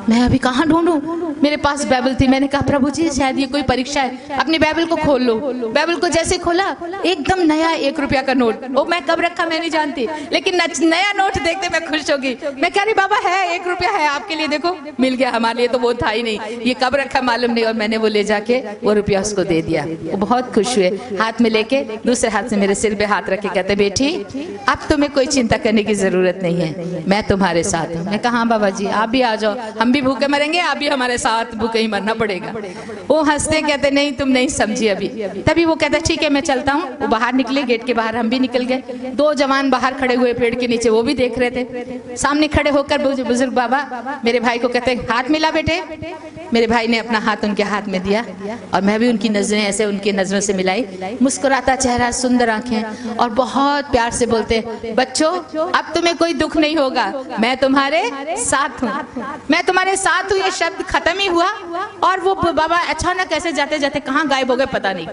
मैं अभी कहाँ ढूंढूं? मेरे पास बाइबल थी। मैंने कहा प्रभु जी शायद ये कोई परीक्षा है, अपनी बाइबल को खोल लो। बाइबल को जैसे खोला एकदम नया 1 रुपया का नोट, वो मैं कब रखा मैं नहीं जानती, लेकिन नया नोट देखते मैं खुश होगी। मैं कह रही बाबा है 1 रुपया है आपके लिए, देखो मिल गया, हमारे लिए तो वो था ही नहीं, ये कब रखा मालूम नहीं। और मैंने वो ले जाके वो रुपया उसको दे दिया। वो बहुत खुश हुए, हाथ में लेके दूसरे हाथ से मेरे सिर पे हाथ रख के कहते बेटी अब तुम्हें कोई चिंता करने की जरूरत नहीं है, मैं तुम्हारे साथ हूँ। मैं कहा हाँ बाबा जी आप भी आ जाओ, हम भी भूखे मरेंगे, आप भी हमारे साथ भूखे ही मरना पड़ेगा। वो हंसते कहते नहीं तुम नहीं समझी अभी। तभी वो कहता ठीक है मैं चलता हूँ। वो बाहर निकले, गेट के बाहर हम भी निकल गए। 2 जवान बाहर खड़े हुए पेड़ के नीचे, वो भी देख रहे थे। सामने खड़े होकर बुजुर्ग बाबा मेरे भाई को कहते हाथ मिला बेटे। मेरे भाई ने अपना हाथ उनके हाथ में दिया और मैं भी उनकी नजरें ऐसे उनकी नजरों से मिलाई। मुस्कुराता चेहरा, सुंदर आंखें और बहुत प्यार से बोलते बच्चों अब तुम्हें कोई दुख नहीं होगा, मैं तुम्हारे साथ हूँ, मैं तुम्हारे साथ हूँ। ये शब्द खत्म ही हुआ और वो बाबा अचानक ऐसे जाते जाते कहाँ गायब हो गए पता नहीं।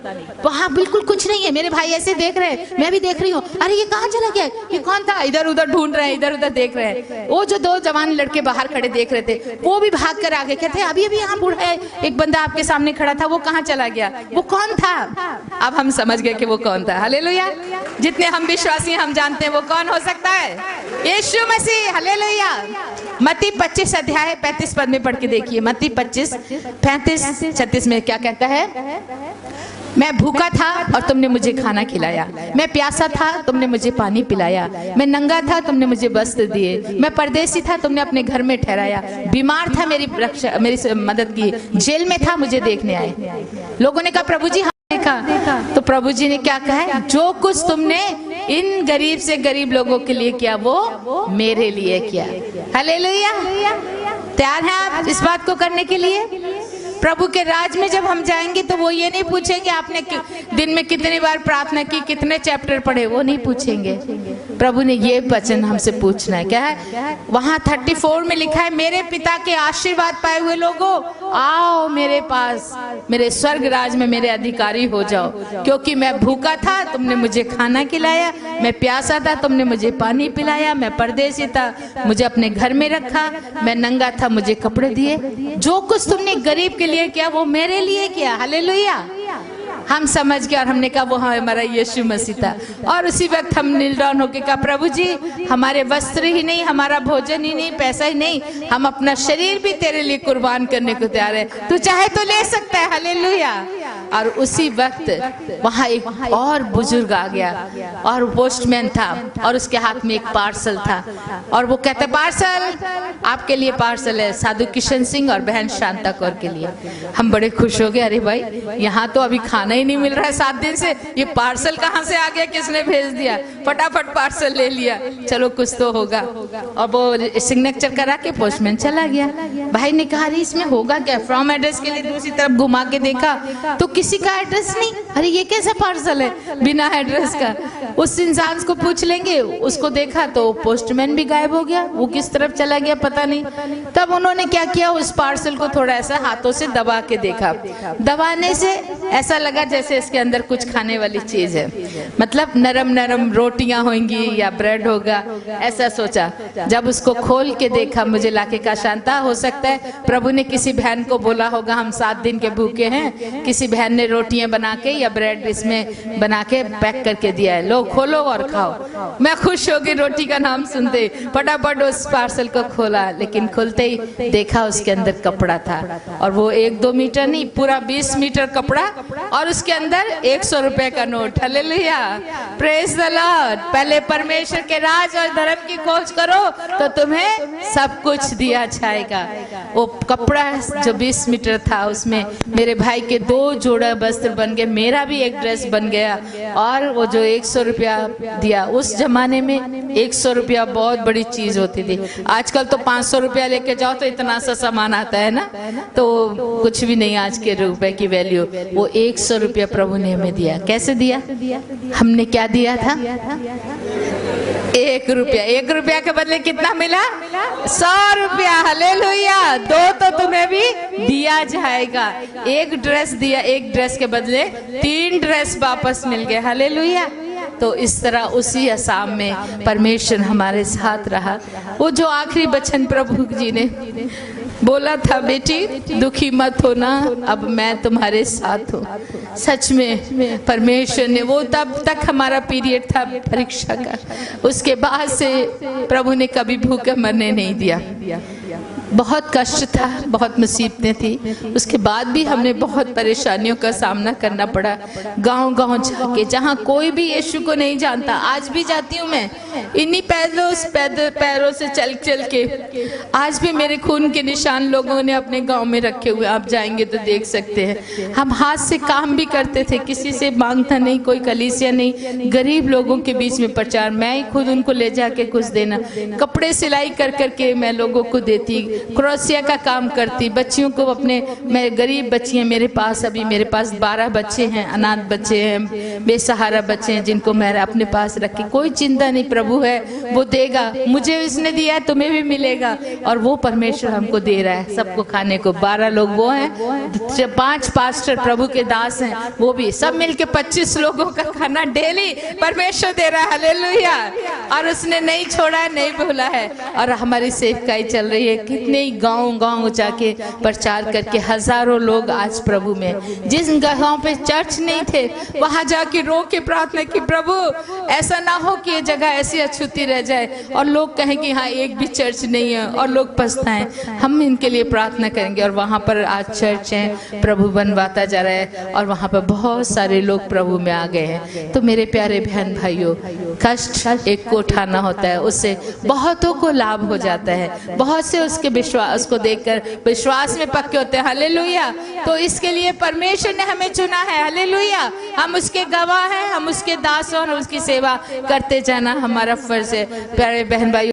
वहाँ बिल्कुल कुछ नहीं है। मेरे भाई ऐसे देख रहे हैं, मैं भी देख रही हूँ, अरे ये कहाँ चला गया, ये कौन था? इधर उधर ढूंढ रहे हैं, इधर उधर देख रहे हैं। वो जो 2 जवान लड़के बाहर खड़े देख रहे थे वो भी भाग कर आगे, कहते अभी अभी यहाँ बूढ़ा है एक बंदा आपके सामने खड़ा था, वो कहाँ चला गया, वो कौन था? अब हम समझ गए कि वो कौन था। हालेलुया। जितने हम विश्वासी हम जानते हैं वो कौन हो सकता है? यीशु मसीह। हालेलुया। मत्ती 25 अध्याय 35 पद में पढ़ के देखिए। मत्ती 25 35 36 में क्या कहता है? मैं भूखा था और तुमने मुझे खाना खिलाया, मैं प्यासा था तुमने मुझे पानी पिलाया, मैं नंगा था तुमने मुझे वस्त्र दिए, मैं परदेसी था तुमने अपने घर में ठहराया, बीमार था मेरी मदद की, जेल में था मुझे देखने आए। लोगों ने कहा प्रभु जी हमने देखा। तो प्रभु जी ने क्या कहा? जो कुछ तुमने इन गरीब से गरीब लोगों के लिए किया वो मेरे लिए किया। हालेलुया। तैयार हैं आप इस बात को करने के लिए? प्रभु के राज में जब हम जाएंगे तो वो ये नहीं पूछेंगे आपने दिन में कितनी बार प्रार्थना की, कितने चैप्टर पढ़े, वो नहीं पूछेंगे। प्रभु ने ये वचन हमसे पूछना है। क्या है वहां 34 में लिखा है? मेरे पिता के आशीर्वाद पाए हुए लोगों आओ मेरे पास, मेरे स्वर्ग राज में मेरे अधिकारी हो जाओ, क्योंकि मैं भूखा था तुमने मुझे खाना खिलाया, मैं प्यासा था तुमने मुझे पानी पिलाया, मैं परदेसी था मुझे अपने घर में रखा, मैं नंगा था मुझे कपड़े दिए। जो कुछ तुमने गरीब के लिए किया वो मेरे लिए किया। हालेलुया। हम समझ गए और हमने कहा वो हमारा यीशु मसीह था। और उसी वक्त हम नील डाउन होके कहा प्रभु जी हमारे वस्त्र ही नहीं, हमारा भोजन ही नहीं, पैसा ही नहीं, हम अपना शरीर भी तेरे लिए कुर्बान करने को तैयार है, तू चाहे तो ले सकता है। हालेलुया। और उसी वक्त वहाँ एक और बुजुर्ग आ गया और पोस्टमैन था और उसके हाथ में एक पार्सल था और वो कहता पार्सल आपके लिए पार्सल है, साधु किशन सिंह और बहन शांता कौर के लिए। हम बड़े खुश हो गए, अरे भाई यहाँ तो अभी खाना ही नहीं मिल रहा है 7 दिन से, ये पार्सल कहाँ से आ गया, किसने भेज दिया? फटाफट पार्सल ले लिया, चलो कुछ तो होगा। और वो सिग्नेचर करा के पोस्टमैन चला गया। भाई ने कहा अरे इसमें होगा क्या? फ्रॉम एड्रेस के लिए दूसरी तरफ घुमा के देखा तो किसी का एड्रेस नहीं। अरे ये कैसा पार्सल है बिना एड्रेस का? उस इंसान को पूछ लेंगे। उसको देखा तो पोस्टमैन भी गायब हो गया, वो किस तरफ चला गया पता नहीं। तब उन्होंने क्या किया, उस पार्सल को थोड़ा ऐसा हाथों से दबा के देखा। दबाने से ऐसा लगा जैसे इसके अंदर कुछ खाने वाली चीज है, मतलब नरम नरम रोटियां होंगी या ब्रेड होगा, ऐसा सोचा। जब उसको खोल के देखा, मुझे लाके कहा शांता हो सकता है प्रभु ने किसी बहन को बोला होगा हम 7 दिन के भूखे हैं, किसी बहन ने रोटियां बना के या ब्रेड इसमें बना के पैक करके दिया है, लो खोलो और खाओ। मैं खुश हो गई रोटी का नाम सुनते, फटाफट उस पार्सल को खोला, लेकिन खोलते ही देखा उसके अंदर कपड़ा था, और वो 1-2 मीटर नहीं, पूरा 20 मीटर कपड़ा, और उसके अंदर 100 रुपए का note. Hallelujah, praise the Lord. पहले परमेश्वर के राज और धर्म की खोज करो तो तुम्हें सब कुछ दिया जाएगा। वो कपड़ा जो 20 मीटर था, उसमें मेरे भाई के 2 जोड़ा वस्त्र बन गए, मेरा भी एक ड्रेस बन गया, और वो जो 100 रुपया दिया, उस जमाने में 100 रुपया बहुत बड़ी चीज होती थी। आजकल तो 500 रुपया लेके जाओ तो इतना सा सामान आता है ना, तो कुछ भी नहीं आज के रुपए की वैल्यू। वो 100 रुपया प्रभु ने हमें दिया। कैसे दिया? हमने क्या दिया था? 1 रुपया। 1 रुपया के बदले कितना मिला? 100 रुपया। हालेलुया। 2 तो तुम्हें भी दिया जाएगा। 1 ड्रेस दिया, 1 ड्रेस के बदले 3 ड्रेस वापस मिल गए। हालेलुया। तो इस तरह उसी असाम में परमेश्वर हमारे साथ रहा। वो जो आखिरी वचन प्रभु जी ने बोला था, बेटी दुखी मत होना, अब मैं तुम्हारे साथ हूँ। सच में परमेश्वर ने, वो तब तक हमारा पीरियड था परीक्षा का, उसके बाद से प्रभु ने कभी भूखे मरने नहीं दिया। बहुत कष्ट था, बहुत मुसीबतें थी, उसके बाद भी हमने बहुत परेशानियों का सामना करना पड़ा। गांव-गांव जाके, जहाँ कोई भी यीशु को नहीं जानता, आज भी जाती हूँ मैं इन्हीं पैरों से चल चल के। आज भी मेरे खून के निशान लोगों ने अपने गांव में रखे हुए, आप जाएंगे तो देख सकते हैं। हम हाथ से काम भी करते थे, किसी से मांगता नहीं, कोई कलीसिया नहीं, गरीब लोगों के बीच में प्रचार, मैं ही खुद उनको ले जाके कुछ देना, कपड़े सिलाई कर करके मैं लोगों को देती, क्रोशिया का काम करती, बच्चियों को अपने, मैं गरीब बच्ची हैं मेरे पास, अभी मेरे पास 12 बच्चे हैं, अनाथ बच्चे हैं, बेसहारा बच्चे हैं, जिनको मैं अपने पास रखी। कोई चिंता नहीं, प्रभु है वो देगा, मुझे इसने दिया है तुम्हें भी मिलेगा, और वो परमेश्वर हमको दे रहा है सबको खाने को। 12 लोग वो हैं, 5 पास्टर प्रभु के दास हैं, वो भी सब मिलके 25 लोगों का खाना डेली परमेश्वर दे रहा है। हालेलुया। और उसने नहीं छोड़ा है, नहीं भूला है, और हमारी सेवकाई चल रही है। कितने गांव-गांव जाके प्रचार करके हजारों लोग आज प्रभु में, जिस गांव पे चर्च नहीं थे वहां जाके रो के प्रार्थना की, प्रभु ऐसा ना हो कि ये जगह ऐसी अछूती रह जाए और लोग कहें कि हाँ एक भी चर्च नहीं है और लोग पछताएं। हम इनके लिए प्रार्थना करेंगे। और वहां पर आज चर्च है, प्रभु बनवाता जा रहा है, और वहां पर बहुत सारे लोग प्रभु में आ गए हैं। तो मेरे प्यारे बहन भाइयों, कष्ट एक को उठाना होता है, उससे बहुतों को लाभ हो जाता है। बहुत से उसके विश्वास को देखकर विश्वास में पक्के होते हैं। हालेलुया। तो इसके लिए परमेश्वर ने हमें चुना है। हालेलुया। हम उसके गवाह हैं, हम उसके दास हैं, और उसकी सेवा करते जाना हमारा फर्ज है। प्यारे बहन भाई।